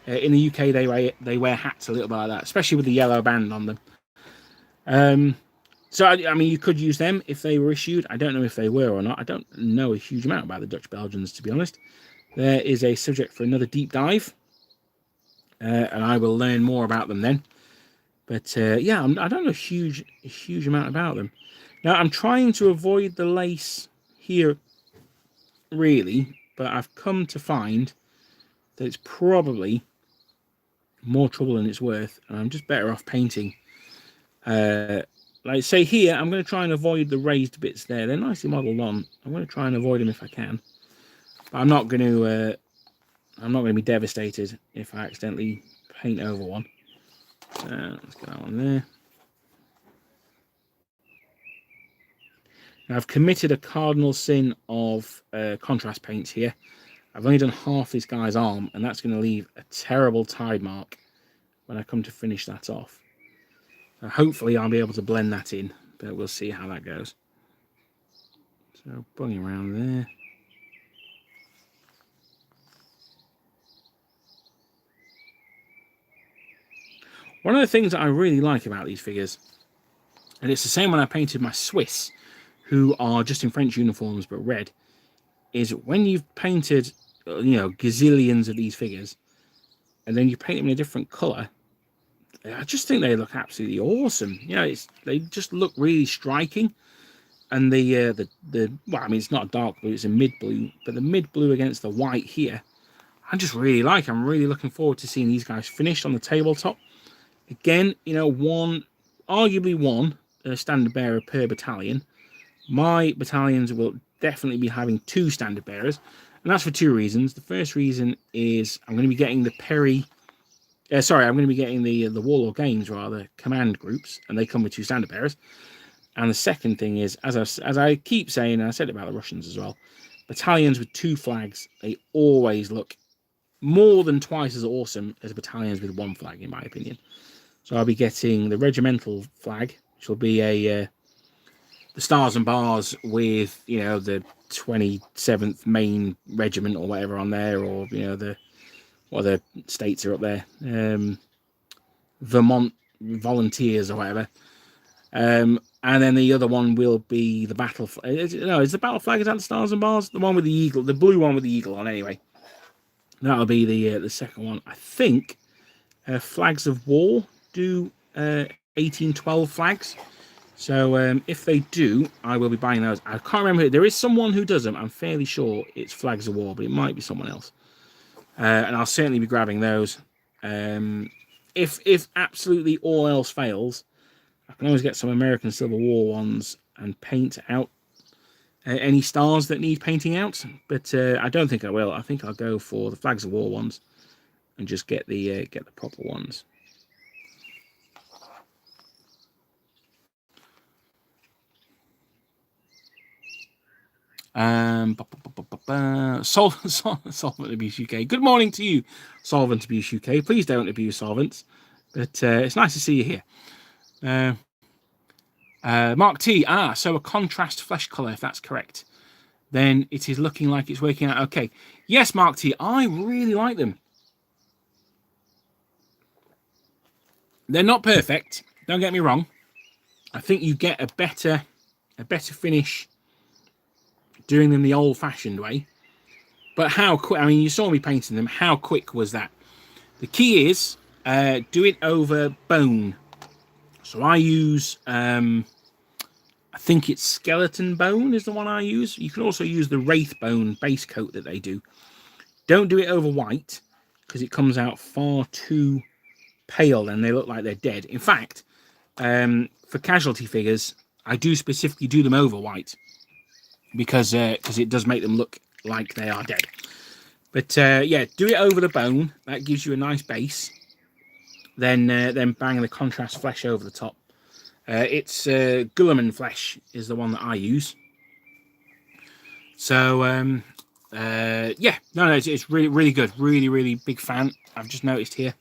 In the UK, they wear hats a little bit like that, especially with the yellow band on them. So I mean, you could use them if they were issued. I don't know if they were or not. I don't know a huge amount about the Dutch Belgians, to be honest. There is a subject for another deep dive, and I will learn more about them then. But yeah, I don't know a huge amount about them. Now, I'm trying to avoid the lace here, really, but I've come to find that it's probably more trouble than it's worth, and I'm just better off painting. Like say here, I'm going to try and avoid the raised bits there. They're nicely modelled on. I'm going to try and avoid them if I can. But I'm not going to be devastated if I accidentally paint over one. Let's get that one there. Now I've committed a cardinal sin of contrast paints here. I've only done half this guy's arm, and that's going to leave a terrible tide mark when I come to finish that off. So hopefully I'll be able to blend that in, but we'll see how that goes. So bunging around there. One of the things that I really like about these figures, and it's the same when I painted my Swiss, who are just in French uniforms but red, is when you've painted, gazillions of these figures, and then you paint them in a different colour, I just think they look absolutely awesome. They just look really striking. And well, I mean, it's not a dark blue, it's a mid blue, but the mid blue against the white here, I just really like. I'm really looking forward to seeing these guys finished on the tabletop. Again, arguably one standard bearer per battalion. My battalions will definitely be having 2 standard bearers, and that's for 2 reasons. The first reason is I'm going to be getting the the Warlord Games rather command groups, and they come with 2 standard bearers. And the second thing is, as I keep saying, and I said it about the Russians as well, battalions with 2 flags, they always look more than twice as awesome as battalions with 1 flag, in my opinion. So I'll be getting the regimental flag, which will be the stars and bars with the 27th main regiment or whatever on there, or what other states are up there, Vermont Volunteers or whatever. And And then the other one will be the battle. No, is the battle flag, is that the stars and bars? The one with the eagle, the blue one with the eagle on. Anyway, that'll be the second one. I think flags of war do 1812 flags. So if they do, I will be buying those. I can't remember. There is someone who does them. I'm fairly sure it's flags of war, but it might be someone else. And I'll certainly be grabbing those. If absolutely all else fails, I can always get some American Civil War ones and paint out any stars that need painting out. But I don't think I will. I think I'll go for the flags of war ones and just get the proper ones. Solvent Abuse UK. Good morning to you, Solvent Abuse UK. Please don't abuse solvents, but it's nice to see you here. Mark T. So a contrast flesh color, if that's correct, then it is looking like it's working out okay. Yes, Mark T. I really like them. They're not perfect. Don't get me wrong. I think you get a better finish doing them the old-fashioned way. But how quick? I mean, you saw me painting them. How quick was that? The key is do it over bone. So I use, I think it's skeleton bone is the one I use. You can also use the wraith bone base coat that they do. Don't do it over white because it comes out far too pale and they look like they're dead. In fact, for casualty figures, I do specifically do them over white because it does make them look like they are dead. But yeah, do it over the bone. That gives you a nice base. Then bang the contrast flesh over the top. It's Gulliman flesh is the one that I use. So yeah, no, it's really, really good. Really, really big fan. I've just noticed here.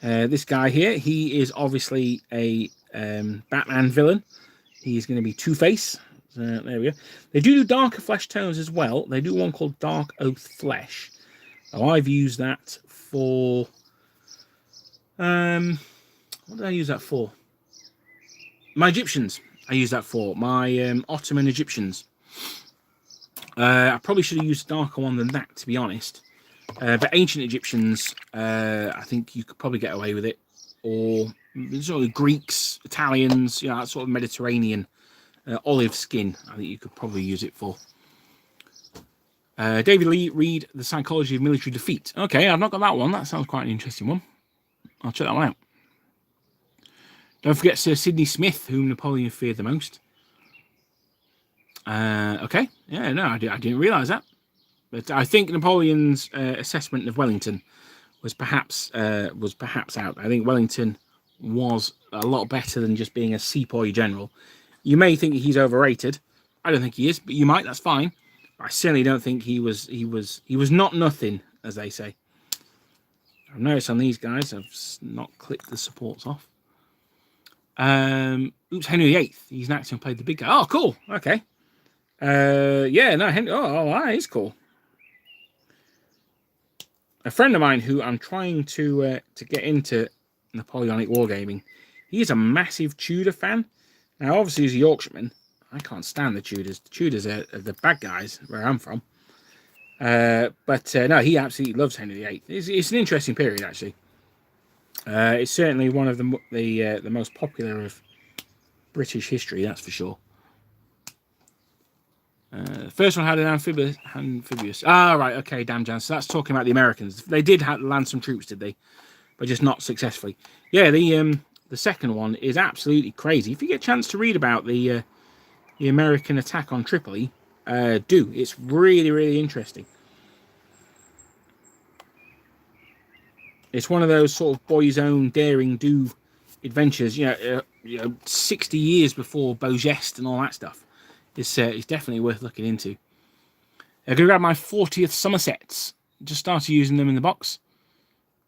This guy here, he is obviously a Batman villain. He's going to be Two-Face. There we go. They do darker flesh tones as well. They do one called Dark Oath Flesh. Now, I've used that for... what did I use that for? My Egyptians. I use that for. My Ottoman Egyptians. I probably should have used a darker one than that, to be honest. But ancient Egyptians, I think you could probably get away with it. Or sort of Greeks, Italians, you know, that sort of Mediterranean olive skin. I think you could probably use it for. David Lee, read The Psychology of Military Defeat. Okay, I've not got that one. That sounds quite an interesting one. I'll check that one out. Don't forget Sir Sidney Smith, whom Napoleon feared the most. Okay, yeah, no, I didn't realise that. But I think Napoleon's assessment of Wellington was perhaps out. I think Wellington was a lot better than just being a sepoy general. You may think he's overrated. I don't think he is, but you might. That's fine. But I certainly don't think he was not nothing, as they say. I've noticed on these guys, I've not clicked the supports off. Oops, Henry VIII. He's an actor who played the big guy. Oh, cool. Okay. Yeah, no, Henry. Oh, that is cool. A friend of mine who I'm trying to get into Napoleonic Wargaming, he's a massive Tudor fan. Now, obviously, he's a Yorkshireman. I can't stand the Tudors. The Tudors are the bad guys where I'm from. But no, he absolutely loves Henry VIII. It's an interesting period, actually. It's certainly one of the most popular of British history, that's for sure. The first one had an amphibious. Right, okay, damn Jan. So that's talking about the Americans. They did land some troops, did they? But just not successfully. Yeah, the second one is absolutely crazy. If you get a chance to read about the American attack on Tripoli, do. It's really, really interesting. It's one of those sort of boys' own daring do adventures. You know, 60 years before Beaugest and all that stuff. It's definitely worth looking into. I'm going to grab my 40th Somersets. Just started using them in the box.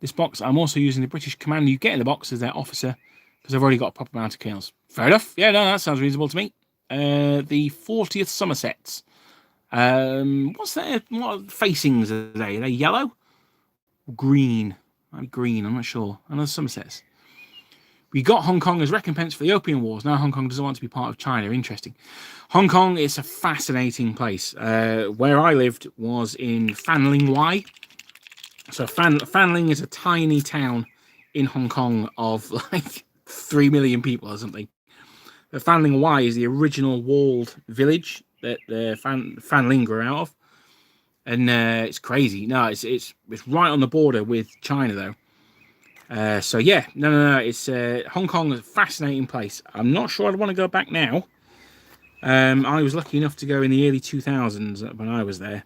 This box, I'm also using the British commander you get in the box as their officer because I've already got a proper amount of kills. Fair enough. Yeah, no, that sounds reasonable to me. The 40th Somersets. What facings are they? Are they yellow? Green. Might be green, I'm not sure. Another Somersets. We got Hong Kong as recompense for the Opium Wars. Now Hong Kong doesn't want to be part of China. Interesting. Hong Kong is a fascinating place. Where I lived was in Fanling Y. So Fanling is a tiny town in Hong Kong of like 3 million people or something. The Fanling Y is the original walled village that Fanling grew out of. And it's crazy. No, it's right on the border with China, though. So yeah, no. It's Hong Kong is a fascinating place. I'm not sure I'd want to go back now. I was lucky enough to go in the early 2000s when I was there.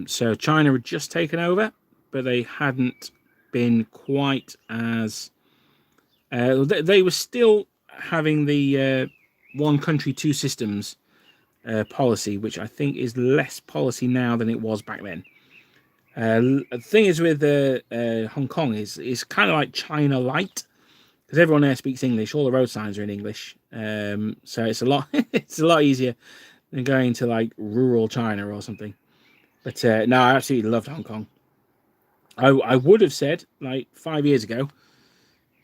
So China had just taken over, but they hadn't been quite as... they were still having the one country, two systems policy, which I think is less policy now than it was back then. The thing is with Hong Kong is kind of like China light, because everyone there speaks English. All the road signs are in English, so it's a lot it's a lot easier than going to like rural China or something. But no, I absolutely loved Hong Kong. I would have said like 5 years ago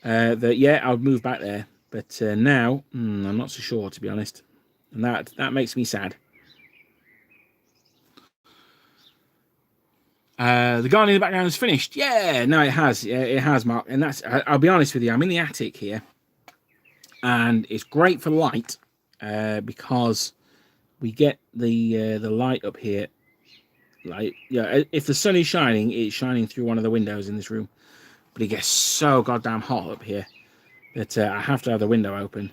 that yeah, I would move back there, but now I'm not so sure, to be honest, and that makes me sad. The garden in the background is finished. Yeah, no, it has. Yeah, it has, Mark. And I'll be honest with you, I'm in the attic here, and it's great for light because we get the light up here. Like, yeah, if the sun is shining, it's shining through one of the windows in this room, but it gets so goddamn hot up here that I have to have the window open.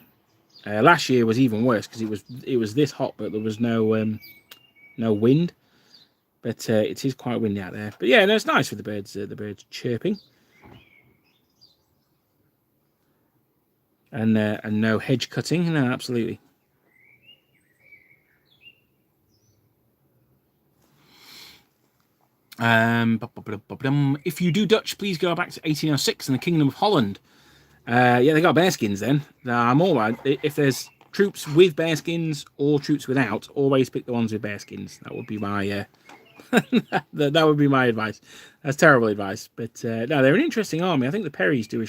Last year was even worse because it was this hot, but there was no wind. But it is quite windy out there. But yeah, no, it's nice with the birds chirping, and no hedge cutting. No, absolutely. If you do Dutch, please go back to 1806 and the Kingdom of Holland. Yeah, they got bearskins then. I'm all right. If there's troops with bearskins or troops without, always pick the ones with bearskins. That would be my that would be my advice. That's terrible advice, but no, they're an interesting army. I think the Perrys do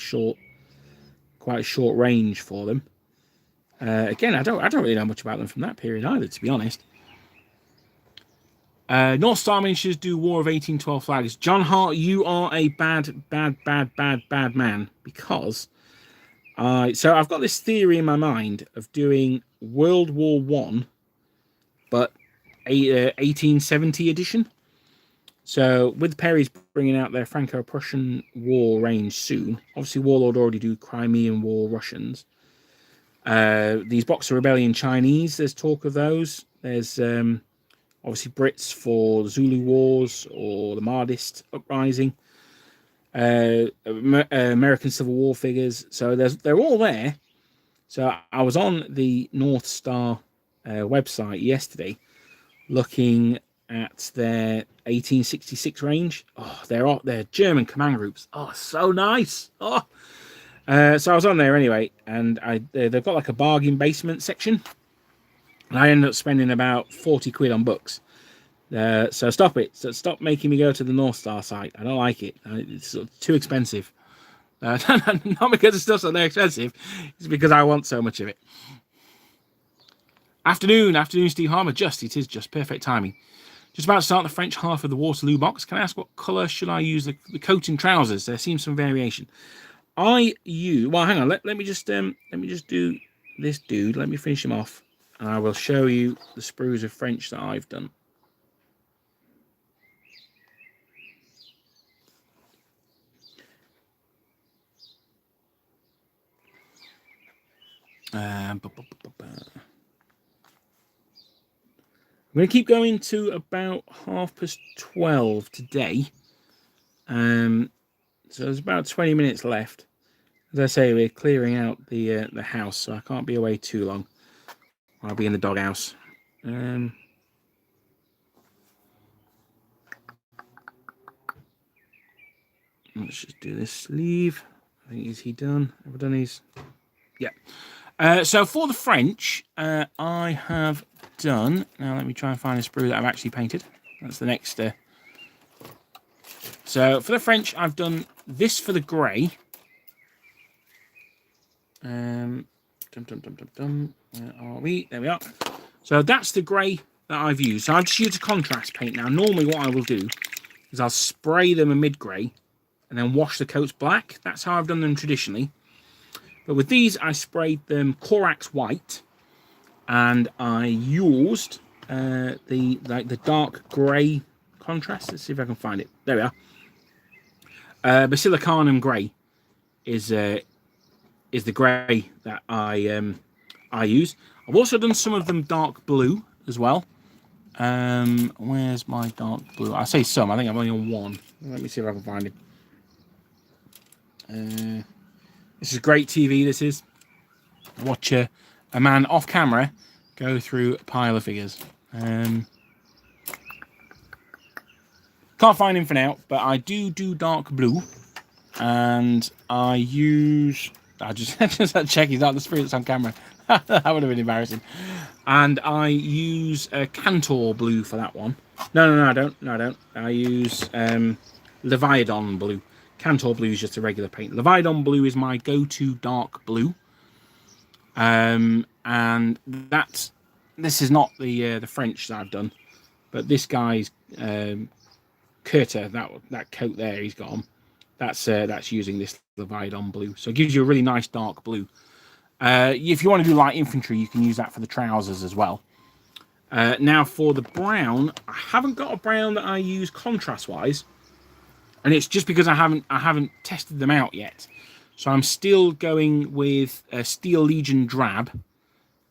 quite a short range for them. Again, I don't really know much about them from that period either, to be honest. North Star Miniatures do War of 1812 flags. John Hart, you are a bad man, because so I've got this theory in my mind of doing World War One, but 1870 edition. So with Perry's bringing out their Franco-Prussian War range soon, obviously Warlord already do Crimean War Russians. These Boxer Rebellion Chinese, there's talk of those. There's obviously Brits for Zulu Wars or the Mahdist Uprising. American Civil War figures. So they're all there. So I was on the North Star website yesterday looking at their 1866 range. Oh, they're German command groups. Oh, so nice. Oh, so I was on there anyway, and they've got like a bargain basement section, and I ended up spending about 40 quid on books. So stop it. So stop making me go to the North Star site. I don't like it. It's sort of too expensive. Not because the stuff's so expensive. It's because I want so much of it. Afternoon, Steve Harmer. It is just perfect timing. Just about to start the French half of the Waterloo box. Can I ask what colour should I use the coat and trousers? There seems some variation. Well, hang on. Let me just do this dude. Let me finish him off, and I will show you the sprues of French that I've done. I'm going to keep going to about 12:30 today. So there's about 20 minutes left. As I say, we're clearing out the house, so I can't be away too long. I'll be in the doghouse. Let's just do this sleeve. I think, is he done? Have I done these? Yeah. So for the French, I have done... Now let me try and find a sprue that I've actually painted. That's the next... So for the French, I've done this for the grey. Where are we? There we are. So that's the grey that I've used. So I've just used a contrast paint. Now, normally what I will do is I'll spray them a mid-grey and then wash the coats black. That's how I've done them traditionally. But with these, I sprayed them Corax white, and I used the dark grey contrast. Let's see if I can find it. There we are. Basilicanum grey is the grey that I use. I've also done some of them dark blue as well. Where's my dark blue? I say some. I think I'm only on one. Let me see if I can find it. This is great TV. This is. Watch a man off camera go through a pile of figures. Can't find him for now, but I do dark blue, and I use. I just had to check he's not the spirits on camera. That would have been embarrassing. And I use Cantor blue for that one. No, I don't. No, I don't. I use Leviathan blue. Cantor blue is just a regular paint. Leviathan blue is my go-to dark blue. And this is not the French that I've done, but this guy's Curter, that coat there he's got on, that's using this Leviathan blue. So it gives you a really nice dark blue. If you want to do light infantry, you can use that for the trousers as well. Now for the brown, I haven't got a brown that I use contrast wise, and it's just because I haven't tested them out yet. So I'm still going with a Steel Legion drab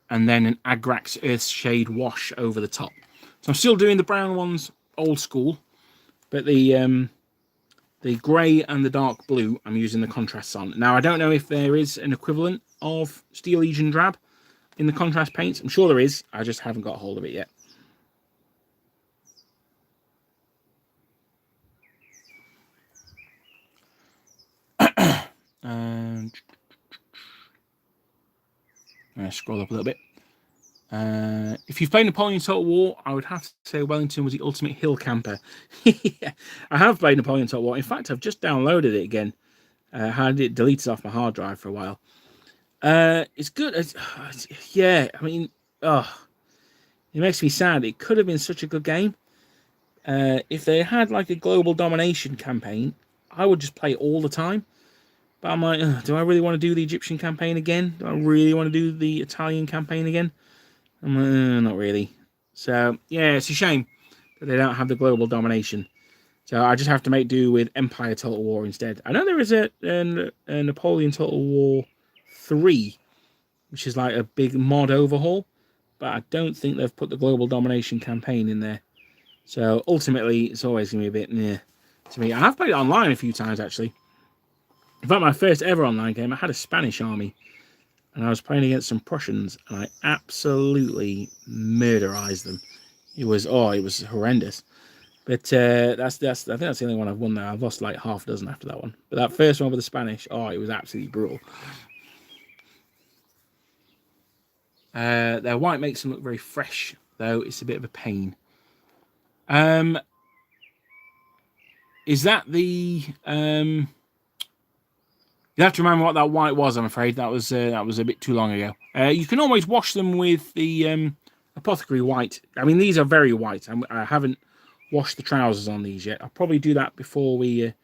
and then an Agrax Earthshade wash over the top. So I'm still doing the brown ones old school, but the grey and the dark blue I'm using the contrasts on. Now I don't know if there is an equivalent of Steel Legion drab in the contrast paints. I'm sure there is. I just haven't got a hold of it yet. I'm going to scroll up a little bit. If you've played Napoleon Total War, I would have to say Wellington was the ultimate hill camper. Yeah, I have played Napoleon Total War. In fact, I've just downloaded it again. I had it deleted off my hard drive for a while. It's good. Yeah, I mean, it makes me sad. It could have been such a good game. If they had like a global domination campaign, I would just play it all the time. But I'm like, do I really want to do the Egyptian campaign again? Do I really want to do the Italian campaign again? I'm like, not really. So, yeah, it's a shame that they don't have the global domination. So I just have to make do with Empire Total War instead. I know there is a Napoleon Total War 3, which is like a big mod overhaul, but I don't think they've put the global domination campaign in there. So ultimately, it's always going to be a bit to me. I have played it online a few times, actually. In fact, my first ever online game, I had a Spanish army, and I was playing against some Prussians, and I absolutely murderized them. It was horrendous. But I think that's the only one I've won now. I've lost like half a dozen after that one. But that first one with the Spanish, it was absolutely brutal. Their white makes them look very fresh, though it's a bit of a pain. Is that the you have to remember what that white was, I'm afraid. That was a bit too long ago. You can always wash them with the apothecary white. I mean, these are very white. I haven't washed the trousers on these yet. I'll probably do that before we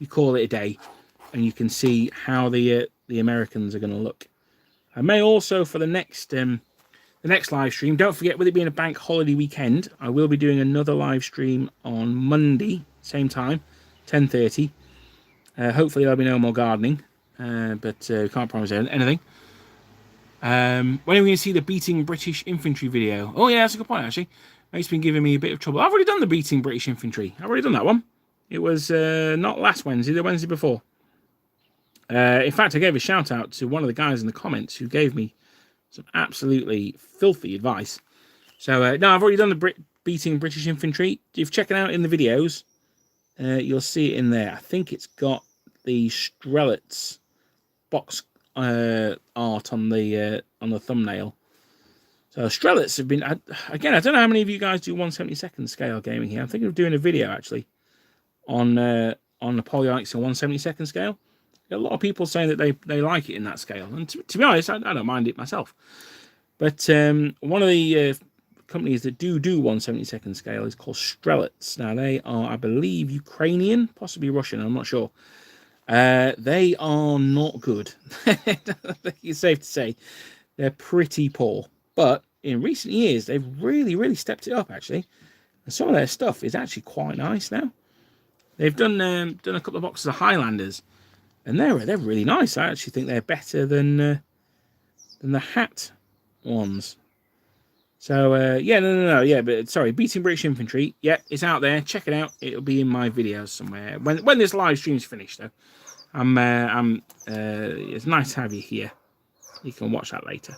call it a day, and you can see how the Americans are going to look. I may also, for the next live stream, don't forget, with it being a bank holiday weekend, I will be doing another live stream on Monday, same time, 10:30. Hopefully there'll be no more gardening, but we can't promise anything. When are we going to see the beating British infantry video? Oh yeah, that's a good point, actually. It's been giving me a bit of trouble. I've already done the beating British infantry. I've already done that one. It was not last Wednesday, the Wednesday before. In fact, I gave a shout out to one of the guys in the comments who gave me some absolutely filthy advice. So, no, I've already done the beating British infantry. If you check it out in the videos, you'll see it in there. I think it's got the Strelitz box art on the thumbnail. So Strelitz have been, again, I don't know how many of you guys do 1/72 scale gaming here. I'm thinking of doing a video, actually, on Napoleonics on 1/72 scale. A lot of people saying that they like it in that scale, and to be honest, I don't mind it myself. But one of the companies that do 1/72 scale is called Strelets. Now they are, I believe, Ukrainian, possibly Russian. I'm not sure. They are not good. It's safe to say they're pretty poor. But in recent years, they've really stepped it up actually, and some of their stuff is actually quite nice now. They've done a couple of boxes of Highlanders, and they're really nice. I actually think they're better than the hat ones. So yeah, no, yeah, but sorry, Beating British Infantry. Yeah, it's out there. Check it out. It'll be in my videos somewhere when this live stream's finished. Though, it's nice to have you here. You can watch that later.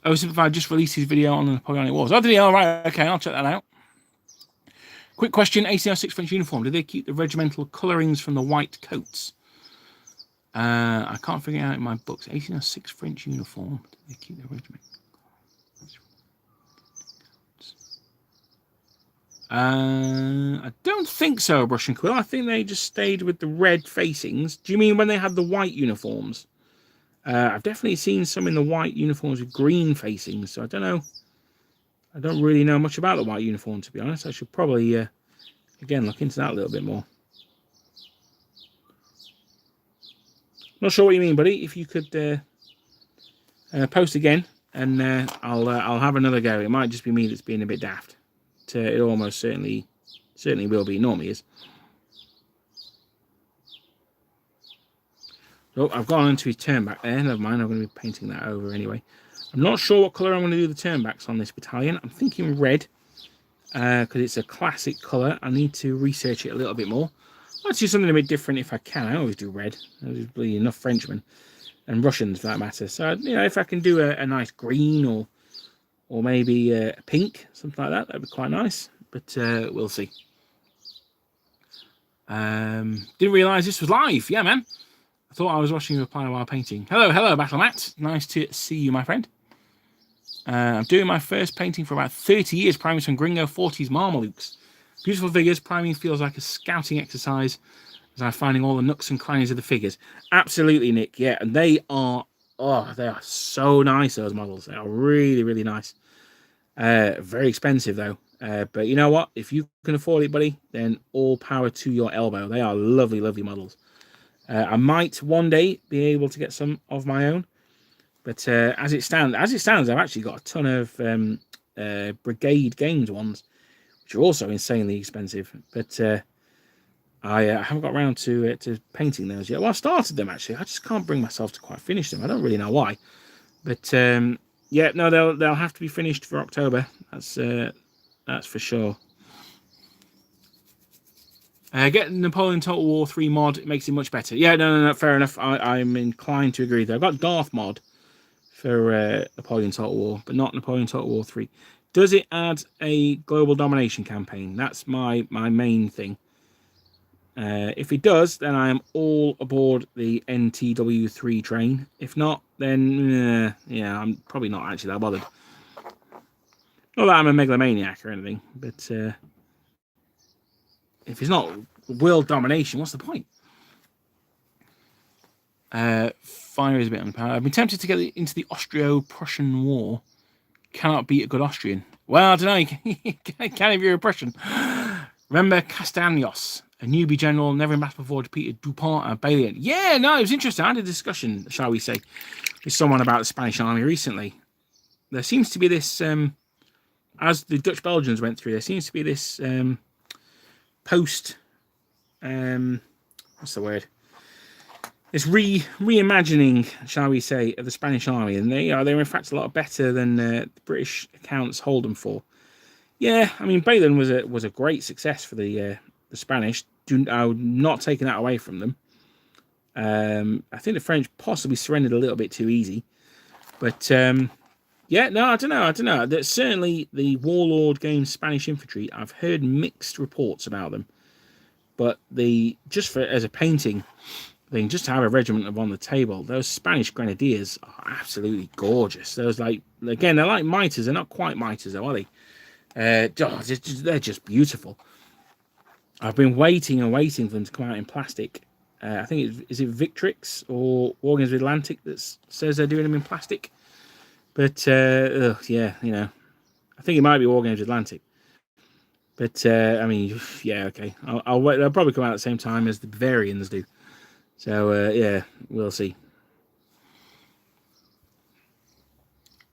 Oh, Simplified just released his video on the Napoleonic Wars. Oh, did he? All right, okay, I'll check that out. Quick question: 1806 French uniform. Did they keep the regimental colourings from the white coats? I can't figure it out in my books. 1806 French uniform. Did they keep the regiment? I don't think so, Russian Quill. I think they just stayed with the red facings. Do you mean when they had the white uniforms? I've definitely seen some in the white uniforms with green facings, so I don't know. I don't really know much about the white uniform, to be honest. I should probably, again, look into that a little bit more. Not sure what you mean, buddy. If you could post again, and I'll have another go. It might just be me that's being a bit daft. It almost certainly will be. It normally is. Oh, I've gone into his turnback there. Never mind. I'm going to be painting that over anyway. I'm not sure what colour I'm going to do the turnbacks on this battalion. I'm thinking red because it's a classic colour. I need to research it a little bit more. I'll do something a bit different if I can. I always do red. There's really enough Frenchmen and Russians for that matter. So, you know, if I can do a nice green or maybe a pink, something like that, that'd be quite nice. But we'll see. Didn't realise this was live. Yeah, man. I thought I was watching you reply while painting. Hello, Battle Matt. Nice to see you, my friend. I'm doing my first painting for about 30 years, priming some Gringo 40s Marmalukes. Beautiful figures. Priming feels like a scouting exercise as I'm finding all the nooks and crannies of the figures. Absolutely, Nick. Yeah, and they are so nice, those models. They are really nice. Very expensive, though. But you know what? If you can afford it, buddy, then all power to your elbow. They are lovely models. I might one day be able to get some of my own, but as it stands, I've actually got a ton of Brigade Games ones, which are also insanely expensive. But I haven't got around to painting those yet. Well, I started them actually. I just can't bring myself to quite finish them. I don't really know why, but yeah, no, they'll have to be finished for October. That's for sure. Get Napoleon Total War 3 mod. It makes it much better. Yeah, no, fair enough. I'm inclined to agree there. I've got Darth mod for Napoleon Total War, but not Napoleon Total War 3. Does it add a global domination campaign? That's my main thing. If it does, then I am all aboard the NTW3 train. If not, then yeah, I'm probably not actually that bothered. Not that I'm a megalomaniac or anything, but if it's not world domination, what's the point? Fire is a bit unpowered. I've been tempted to get into the Austro-Prussian War. Cannot beat a good Austrian. Well, I don't know. You can if you're a Prussian. Remember Castaños, a newbie general, never in battle before, defeated Dupont and Balian. Yeah, no, it was interesting. I had a discussion, shall we say, with someone about the Spanish army recently. There seems to be this, as the Dutch Belgians went through, there seems to be this post, what's the word? This reimagining, shall we say, of the Spanish army, and they're in fact a lot better than the British accounts hold them for. Yeah, I mean, Balen was a great success for the Spanish. I'm not taking that away from them. I think the French possibly surrendered a little bit too easy, but yeah, no, I don't know. That certainly the Warlord Games Spanish infantry, I've heard mixed reports about them, but as a painting thing, just to have a regiment on the table, those Spanish Grenadiers are absolutely gorgeous. Those, like, again, they're like miters. They're not quite miters, though, are they? They're just beautiful. I've been waiting and waiting for them to come out in plastic. I think is it Victrix or Wargaming with Atlantic that says they're doing them in plastic. But yeah, you know, I think it might be Wargaming with Atlantic. But I mean, yeah, okay. I'll wait. They'll probably come out at the same time as the Bavarians do. So yeah, we'll see.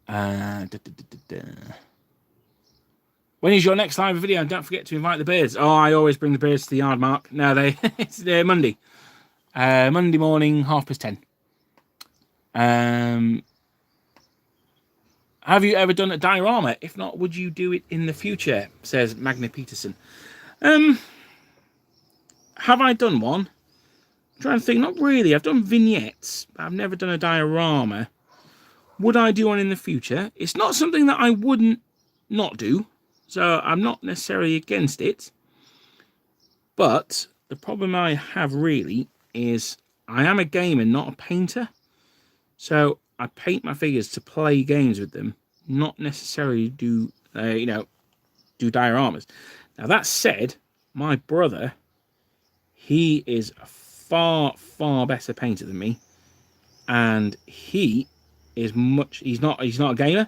When is your next live video? And don't forget to invite the birds. Oh, I always bring the birds to the yard, Mark. No, it's Monday. Monday morning, 10:30. Have you ever done a diorama? If not, would you do it in the future? Says Magna Peterson. Have I done one? I'm trying to think. Not really. I've done vignettes, but I've never done a diorama. Would I do one in the future? It's not something that I wouldn't not do. So I'm not necessarily against it. But the problem I have really is I am a gamer, not a painter. So I paint my figures to play games with them, not necessarily do, do dioramas. Now, that said, my brother, he is a far, far better painter than me. And he is he's not a gamer.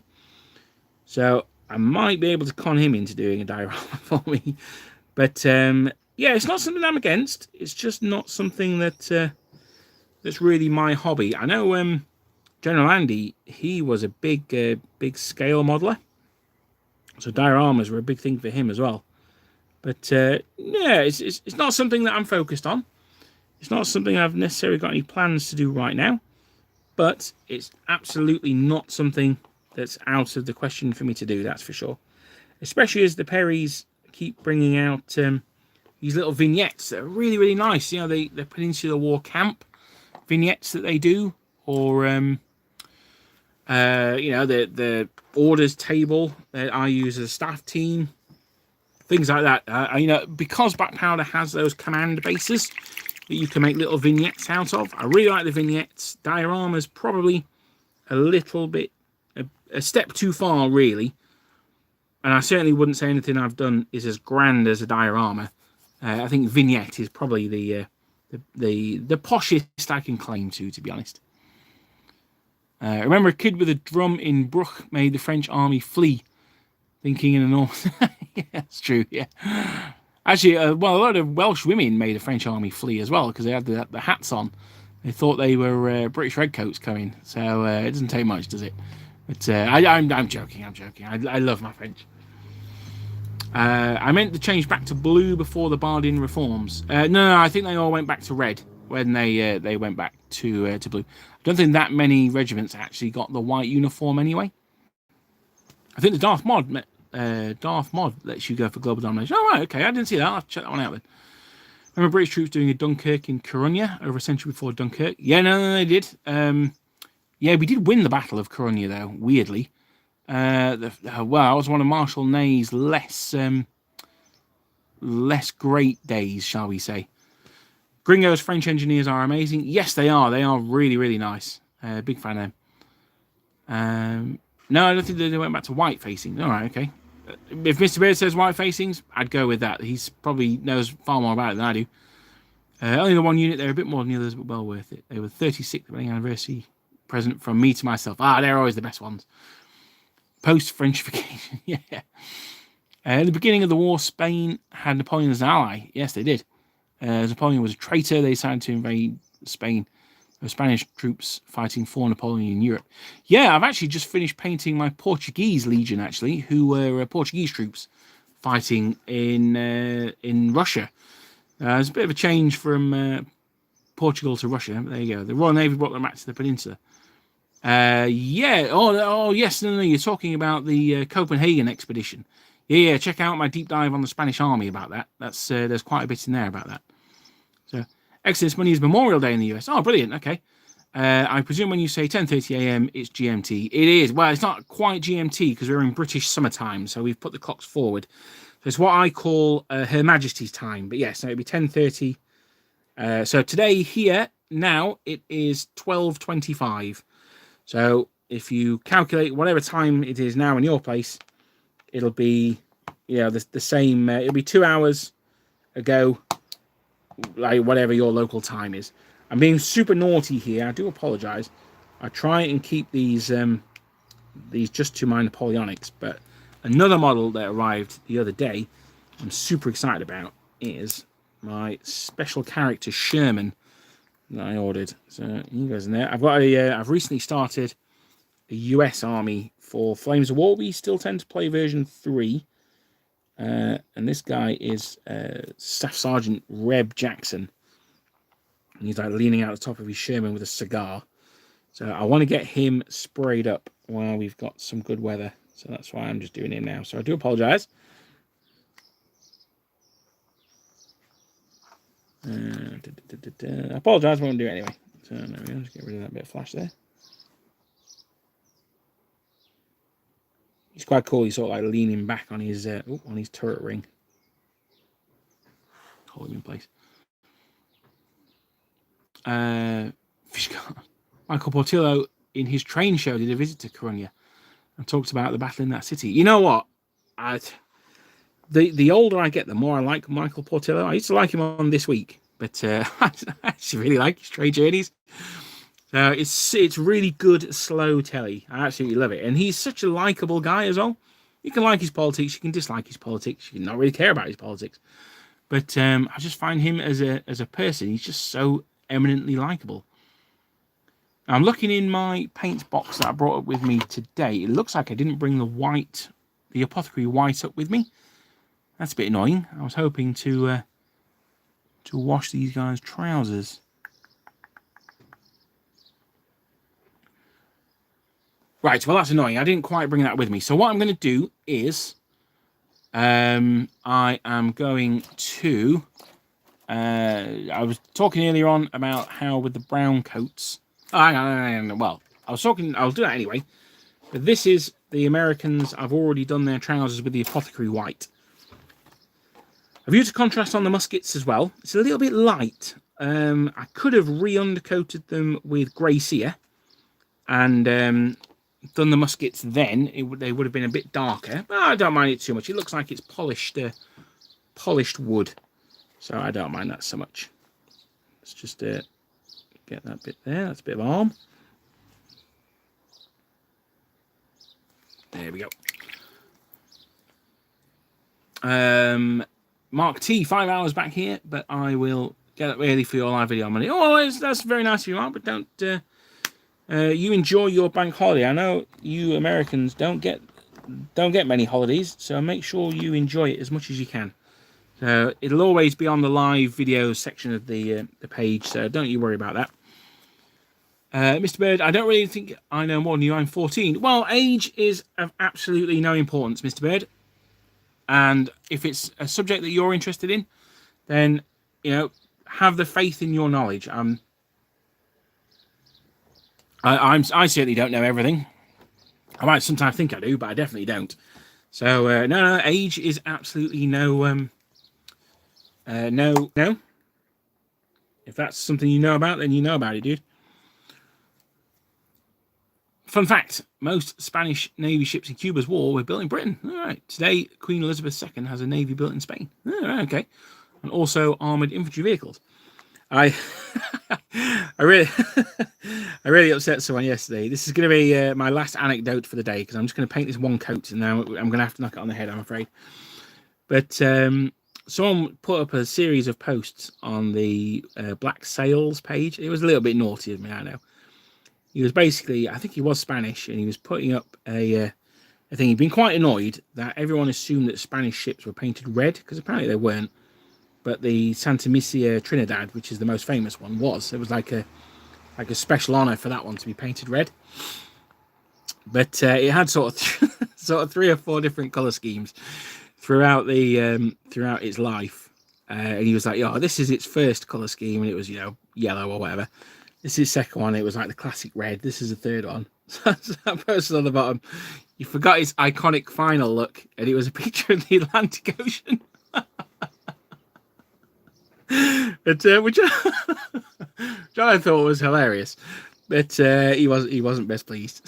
So I might be able to con him into doing a diorama for me. But yeah, it's not something I'm against. It's just not something that that's really my hobby. I know General Andy, he was a big scale modeler. So dioramas were a big thing for him as well. But yeah, it's not something that I'm focused on. It's not something I've necessarily got any plans to do right now. But it's absolutely not something that's out of the question for me to do, that's for sure. Especially as the Perrys keep bringing out these little vignettes that are really, really nice. You know, the Peninsular War Camp vignettes that they do, or you know, the orders table that I use as a staff team, things like that. You know, because Black Powder has those command bases that you can make little vignettes out of. I really like the vignettes. Dioramas probably a little bit a step too far, really. And I certainly wouldn't say anything I've done is as grand as a diorama. I think vignette is probably the poshest I can claim to be honest. Remember a kid with a drum in Bruch made the French army flee, thinking in the north. Yeah, that's true, yeah. Actually, well, a lot of Welsh women made the French army flee as well, because they had the hats on. They thought they were British redcoats coming, so it doesn't take much, does it? But I'm joking, I love my French. I meant to change back to blue before the Bardin reforms. No, I think they all went back to red when they went back to blue. I don't think that many regiments actually got the white uniform anyway. I think the Darth Mod lets you go for global domination. Oh, right, okay, I didn't see that. I'll check that one out then. Remember British troops doing a Dunkirk in Corunna over a century before Dunkirk? Yeah, no, they did. Yeah, we did win the Battle of Corunna, though, weirdly. Well, that was one of Marshal Ney's less great days, shall we say. Gringo's French engineers are amazing. Yes, they are. They are really, really nice. Big fan of them. No, I don't think they went back to white facing. All right, okay. If Mr. Beard says white facings, I'd go with that. He's probably knows far more about it than I do. Only the one unit, they're a bit more than the others, but well worth it. They were 36th wedding anniversary present from me to myself. They're always the best ones. Post-Frenchification, yeah. At the beginning of the war, Spain had Napoleon as an ally. Yes, they did. As Napoleon was a traitor, they decided to invade Spain. There were Spanish troops fighting for Napoleon in Europe. Yeah, I've actually just finished painting my Portuguese legion, actually, who were Portuguese troops fighting in Russia. It's a bit of a change from Portugal to Russia. There you go. The Royal Navy brought them back to the peninsula. Yeah. Oh, yes. No. You're talking about the Copenhagen expedition. Yeah. Check out my deep dive on the Spanish Army about that. That's there's quite a bit in there about that. So, Exodus Money is Memorial Day in the US. Oh, brilliant. Okay. I presume when you say 10:30 a.m., it's GMT. It is. Well, it's not quite GMT because we're in British summertime, so we've put the clocks forward. So it's what I call Her Majesty's time. But yes, so it'll be 10:30. So today here now it is 12:25. So if you calculate whatever time it is now in your place, it'll be the same. It'll be 2 hours ago, like whatever your local time is. I'm being super naughty here. I do apologize. I try and keep these just to my Napoleonics, but another model that arrived the other day I'm super excited about is my special character Sherman that I ordered. So you guys in there. I've recently started a US Army for Flames of War. We still tend to play version 3. And this guy is Staff Sergeant Reb Jackson. And he's like leaning out the top of his Sherman with a cigar. So I want to get him sprayed up while we've got some good weather. So that's why I'm just doing it now. So I do apologize. I apologize, but I'm going to do it anyway. So there we go. Just get rid of that bit of flash there. He's quite cool. He's sort of like leaning back on his turret ring. Hold him in place. Michael Portillo in his train show did a visit to Coruña and talked about the battle in that city. You know what? The older I get, the more I like Michael Portillo. I used to like him on This Week, but I actually really like his train journeys. It's really good, slow telly. I absolutely love it. And he's such a likable guy as well. You can like his politics, you can dislike his politics, you can not really care about his politics. But I just find him as a person, he's just so eminently likable. I'm looking in my paint box that I brought up with me today. It looks like I didn't bring the apothecary white up with me. That's a bit annoying. I was hoping to wash these guys' trousers. Right, well, that's annoying. I didn't quite bring that with me. So what I'm going to do is I am going to... I was talking earlier on about how with the brown coats... well, I'll do that anyway. But this is the Americans. I've already done their trousers with the apothecary white. I've used a contrast on the muskets as well. It's a little bit light. I could have re-undercoated them with grey cere and done the muskets then. They would have been a bit darker. But I don't mind it too much. It looks like it's polished wood. So I don't mind that so much. Let's just get that bit there. That's a bit of arm. There we go. Mark T, 5 hours back here, but I will get up early for your live video on Monday. Oh, that's very nice of you, Mark, but don't you enjoy your bank holiday. I know you Americans don't get many holidays, so make sure you enjoy it as much as you can. So it'll always be on the live video section of the page, so don't you worry about that. Mr. Bird, I don't really think I know more than you. I'm 14. Well, age is of absolutely no importance, Mr. Bird. And if it's a subject that you're interested in, then, have the faith in your knowledge. I certainly don't know everything. I might sometimes think I do, but I definitely don't. So, no, age is absolutely no. If that's something you know about, then you know about it, dude. Fun fact, most Spanish Navy ships in Cuba's war were built in Britain. All right. Today, Queen Elizabeth II has a Navy built in Spain. All right, okay. And also armoured infantry vehicles. I really upset someone yesterday. This is going to be my last anecdote for the day, because I'm just going to paint this one coat, and now I'm going to have to knock it on the head, I'm afraid. But someone put up a series of posts on the Black Sails page. It was a little bit naughty of me, I know. He was basically, I think he was Spanish, and he was putting up a thing. He'd been quite annoyed that everyone assumed that Spanish ships were painted red, because apparently they weren't. But the Santa Misia Trinidad, which is the most famous one, was. It was like a special honour for that one to be painted red. But it had sort of 3 or 4 different colour schemes throughout its life. And he was like, "Oh, this is its first colour scheme," and it was yellow or whatever. This is the second one. It was like the classic red. This is the third one. So that person on the bottom, you forgot his iconic final look, and it was a picture of the Atlantic Ocean. But which I thought was hilarious. But he wasn't best pleased.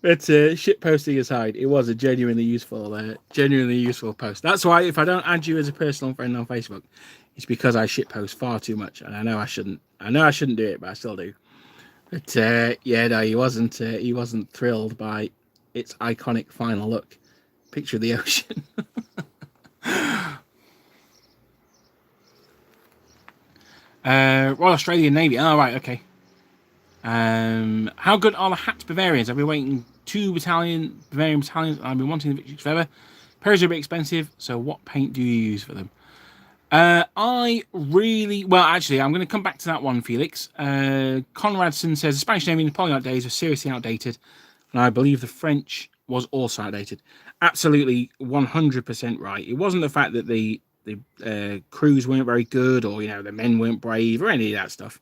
But shit posting aside, it was a genuinely useful post. That's why if I don't add you as a personal friend on Facebook, it's because I shit post far too much, and I know I shouldn't. I know I shouldn't do it, but I still do. But yeah, no, he wasn't. He wasn't thrilled by its iconic final look. Picture of the ocean. Royal Australian Navy. Oh right, okay. How good are the Hat Bavarians? I've been waiting 2 Bavarian battalions. I've been wanting the victories forever. Pairs are a bit expensive, so what paint do you use for them? Well, actually, I'm going to come back to that one, Felix. Conradson says the Spanish Navy in Napoleonic days were seriously outdated, and I believe the French was also outdated. Absolutely, 100% right. It wasn't the fact that the crews weren't very good, or the men weren't brave, or any of that stuff.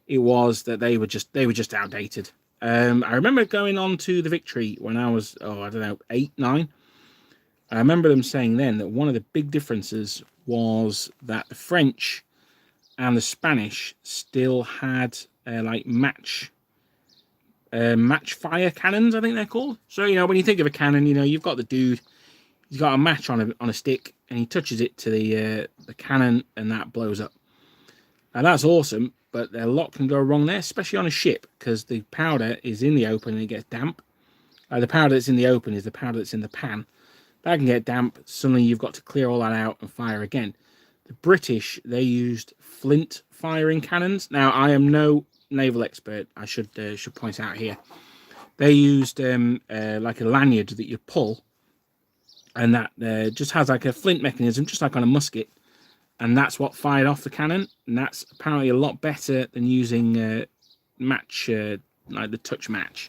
It was that they were just outdated. I remember going on to the Victory when I was, I don't know, 8, 9. I remember them saying then that one of the big differences was that the French and the Spanish still had like match fire cannons, I think they're called. So when you think of a cannon, you've got the dude, he's got a match on a stick, and he touches it to the cannon, and that blows up. Now that's awesome, but a lot can go wrong there, especially on a ship, because the powder is in the open and it gets damp. The powder that's in the open is the powder that's in the pan. That can get damp. Suddenly you've got to clear all that out and fire again. The British, they used flint firing cannons. Now, I am no naval expert, I should point out here. They used like a lanyard that you pull, and that just has like a flint mechanism, just like on a musket. And that's what fired off the cannon. And that's apparently a lot better than using match, like the touch match.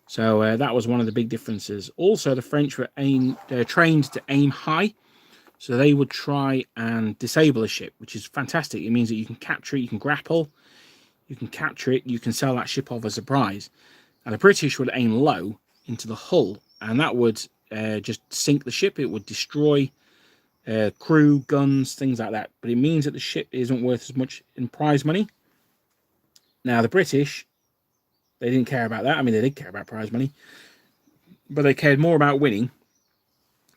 So that was one of the big differences. Also, the French were trained to aim high. So they would try and disable a ship, which is fantastic. It means that you can capture it, you can grapple, you can capture it, you can sell that ship off as a prize. And the British would aim low into the hull, and that would just sink the ship. It would destroy crew, guns, things like that. But it means that the ship isn't worth as much in prize money. Now, the British, they didn't care about that. I mean, they did care about prize money, but they cared more about winning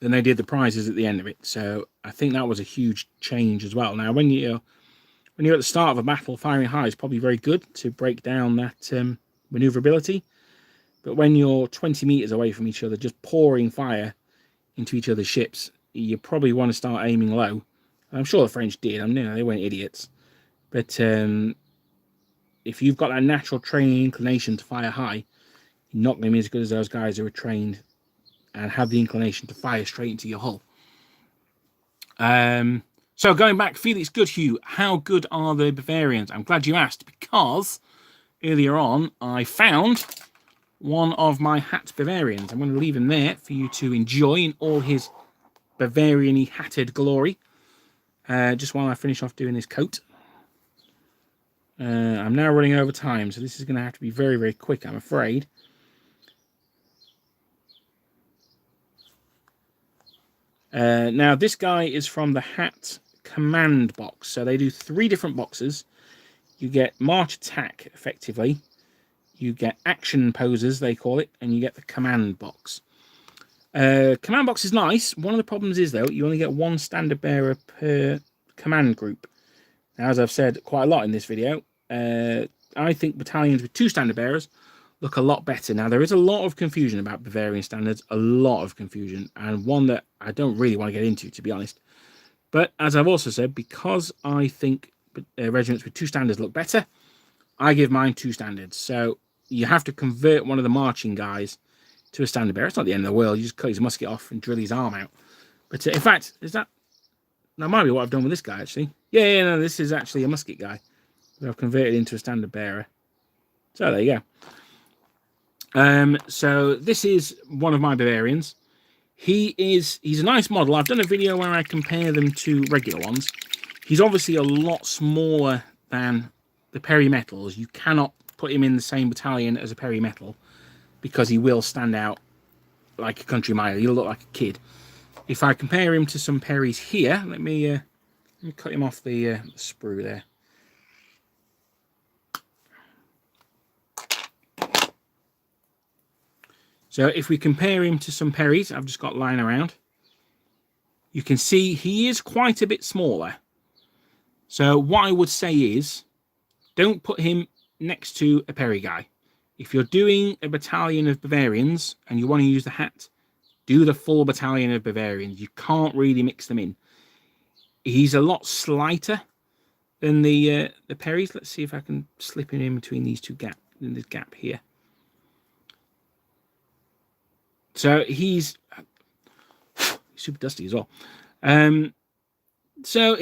than they did the prizes at the end of it. So I think that was a huge change as well. Now, when you're at the start of a battle, firing high is probably very good to break down that maneuverability. But when you're 20 meters away from each other, just pouring fire into each other's ships, you probably want to start aiming low. I'm sure the French did. I mean, they weren't idiots. But if you've got that natural training inclination to fire high, you're not going to be as good as those guys who are trained and have the inclination to fire straight into your hull. So going back, Felix Goodhue, how good are the Bavarians? I'm glad you asked, because earlier on I found one of my Hat Bavarians. I'm going to leave him there for you to enjoy in all his Bavarian-y hatted glory. Just while I finish off doing this coat. I'm now running over time, so this is going to have to be very, very quick, I'm afraid. Now, this guy is from the Hat Command box. So they do 3 different boxes. You get March Attack, effectively. You get Action Poses, they call it. And you get the Command box. Command box is nice. One of the problems is, though, you only get 1 standard bearer per command group. Now, as I've said quite a lot in this video, I think battalions with 2 standard bearers look a lot better. Now, there is a lot of confusion about Bavarian standards, a lot of confusion, and one that I don't really want to get into, to be honest. But as I've also said, because I think regiments with 2 standards look better, I give mine 2 standards. So you have to convert one of the marching guys to a standard bearer. It's not the end of the world. You just cut his musket off and drill his arm out. But in fact, that might be what I've done with this guy, actually. Yeah, no, this is actually a musket guy that I've converted into a standard bearer. So there you go. So this is one of my Bavarians. He's a nice model. I've done a video where I compare them to regular ones. He's obviously a lot smaller than the Perimetals. You cannot put him in the same battalion as a Perimetal because he will stand out like a country mile. He'll look like a kid. If I compare him to some Perrys here, let me cut him off the sprue there. So if we compare him to some Perrys I've just got lying around, you can see he is quite a bit smaller. So what I would say is, don't put him next to a Perry guy. If you're doing a battalion of Bavarians and you want to use the hat, do the full battalion of Bavarians. You can't really mix them in. He's a lot slighter than the Perrys. Let's see if I can slip him in between these two gaps, in this gap here. So he's super dusty as well. So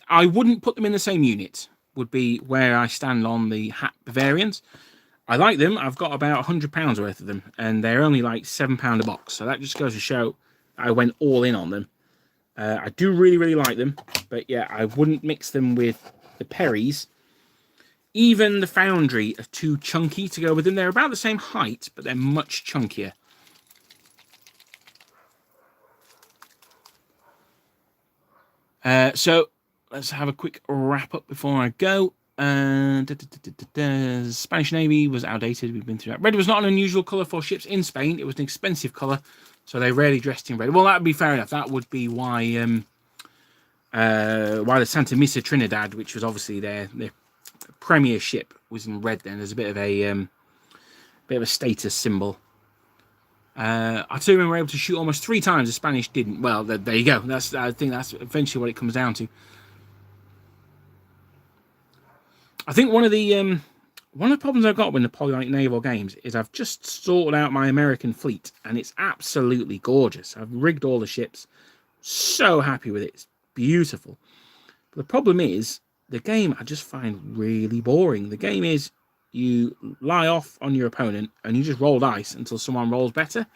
I wouldn't put them in the same unit, would be where I stand on the hat Bavarians. I like them. I've got about £100 worth of them, and they're only like £7 a box. So that just goes to show I went all in on them. I do really, really like them, but yeah, I wouldn't mix them with the Perrys. Even the Foundry are too chunky to go with them. They're about the same height, but they're much chunkier. So let's have a quick wrap up before I go. Spanish Navy was outdated. We've been through that. Red was not an unusual colour for ships in Spain. It was an expensive colour, so they rarely dressed in red. Well, that would be fair enough. That would be why the Santa Misa Trinidad, which was obviously their premier ship, was in red. Then there's a bit of a status symbol. Artillerymen were able to shoot almost 3 times. The Spanish didn't. Well, there you go. I think that's eventually what it comes down to. I think one of the problems I've got with Napoleonic naval games is I've just sorted out my American fleet, and it's absolutely gorgeous. I've rigged all the ships. So happy with it. It's beautiful. But the problem is, the game I just find really boring. The game is you lie off on your opponent and you just roll dice until someone rolls better.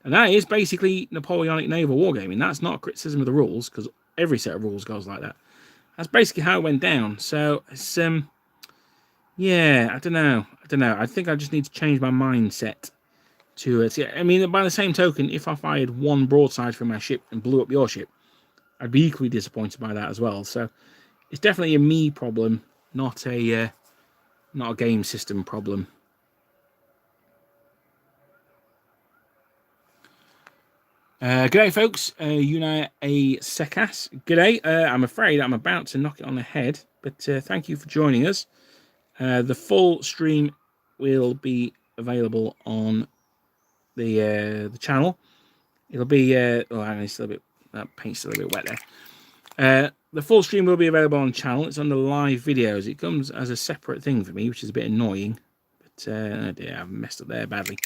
And that is basically Napoleonic naval wargaming. That's not a criticism of the rules, because every set of rules goes like that. That's basically how it went down. So it's yeah, I don't know. I think I just need to change my mindset to it. I mean, by the same token, if I fired one broadside from my ship and blew up your ship, I'd be equally disappointed by that as well. So it's definitely a me problem, not a game system problem. G'day, folks. Una A Sekas. G'day. I'm afraid I'm about to knock it on the head, but thank you for joining us. The full stream will be available on the channel. It'll be it's a little bit, that paint's still a bit wet there. The full stream will be available on the channel. It's under live videos. It comes as a separate thing for me, which is a bit annoying. But oh dear, I've messed up there badly.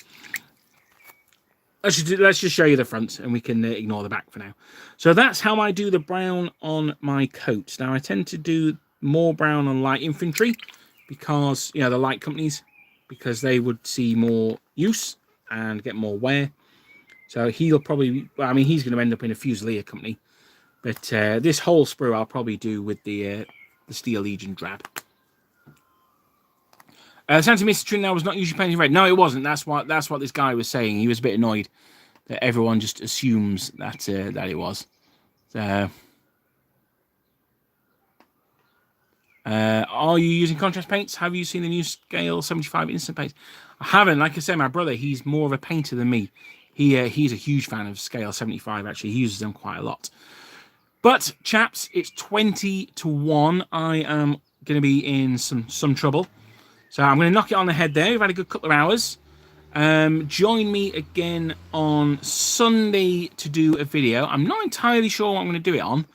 Let's just show you the front, and we can ignore the back for now. So that's how I do the brown on my coat. Now I tend to do more brown on light infantry, because the light companies, because they would see more use and get more wear. So he'll probably, well, I mean, he's going to end up in a Fusilier company. But this whole sprue I'll probably do with the Steel Legion drab. Santa Misa Trinidad was not usually painted red. No, it wasn't. That's what this guy was saying. He was a bit annoyed that everyone just assumes that it was. Are you using contrast paints? Have you seen the new Scale 75 instant paints? I haven't. Like I said, my brother, he's more of a painter than me. He's a huge fan of Scale 75. Actually, he uses them quite a lot. But chaps, it's 20-1. I am going to be in some trouble. So I'm going to knock it on the head there. We've had a good couple of hours. Join me again on Sunday to do a video. I'm not entirely sure what I'm going to do it on,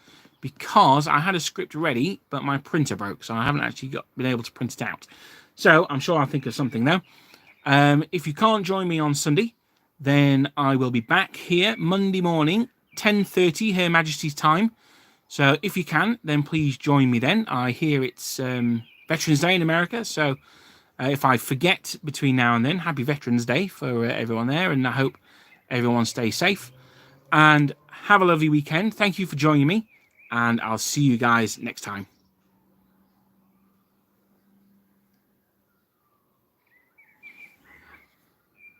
because I had a script ready, but my printer broke, so I haven't actually been able to print it out. So I'm sure I'll think of something now. If you can't join me on Sunday, then I will be back here Monday morning, 10:30 Her Majesty's time. So if you can, then please join me then. I hear it's Veterans Day in America, so if I forget between now and then, happy Veterans Day for everyone there, and I hope everyone stays safe. And have a lovely weekend. Thank you for joining me, and I'll see you guys next time.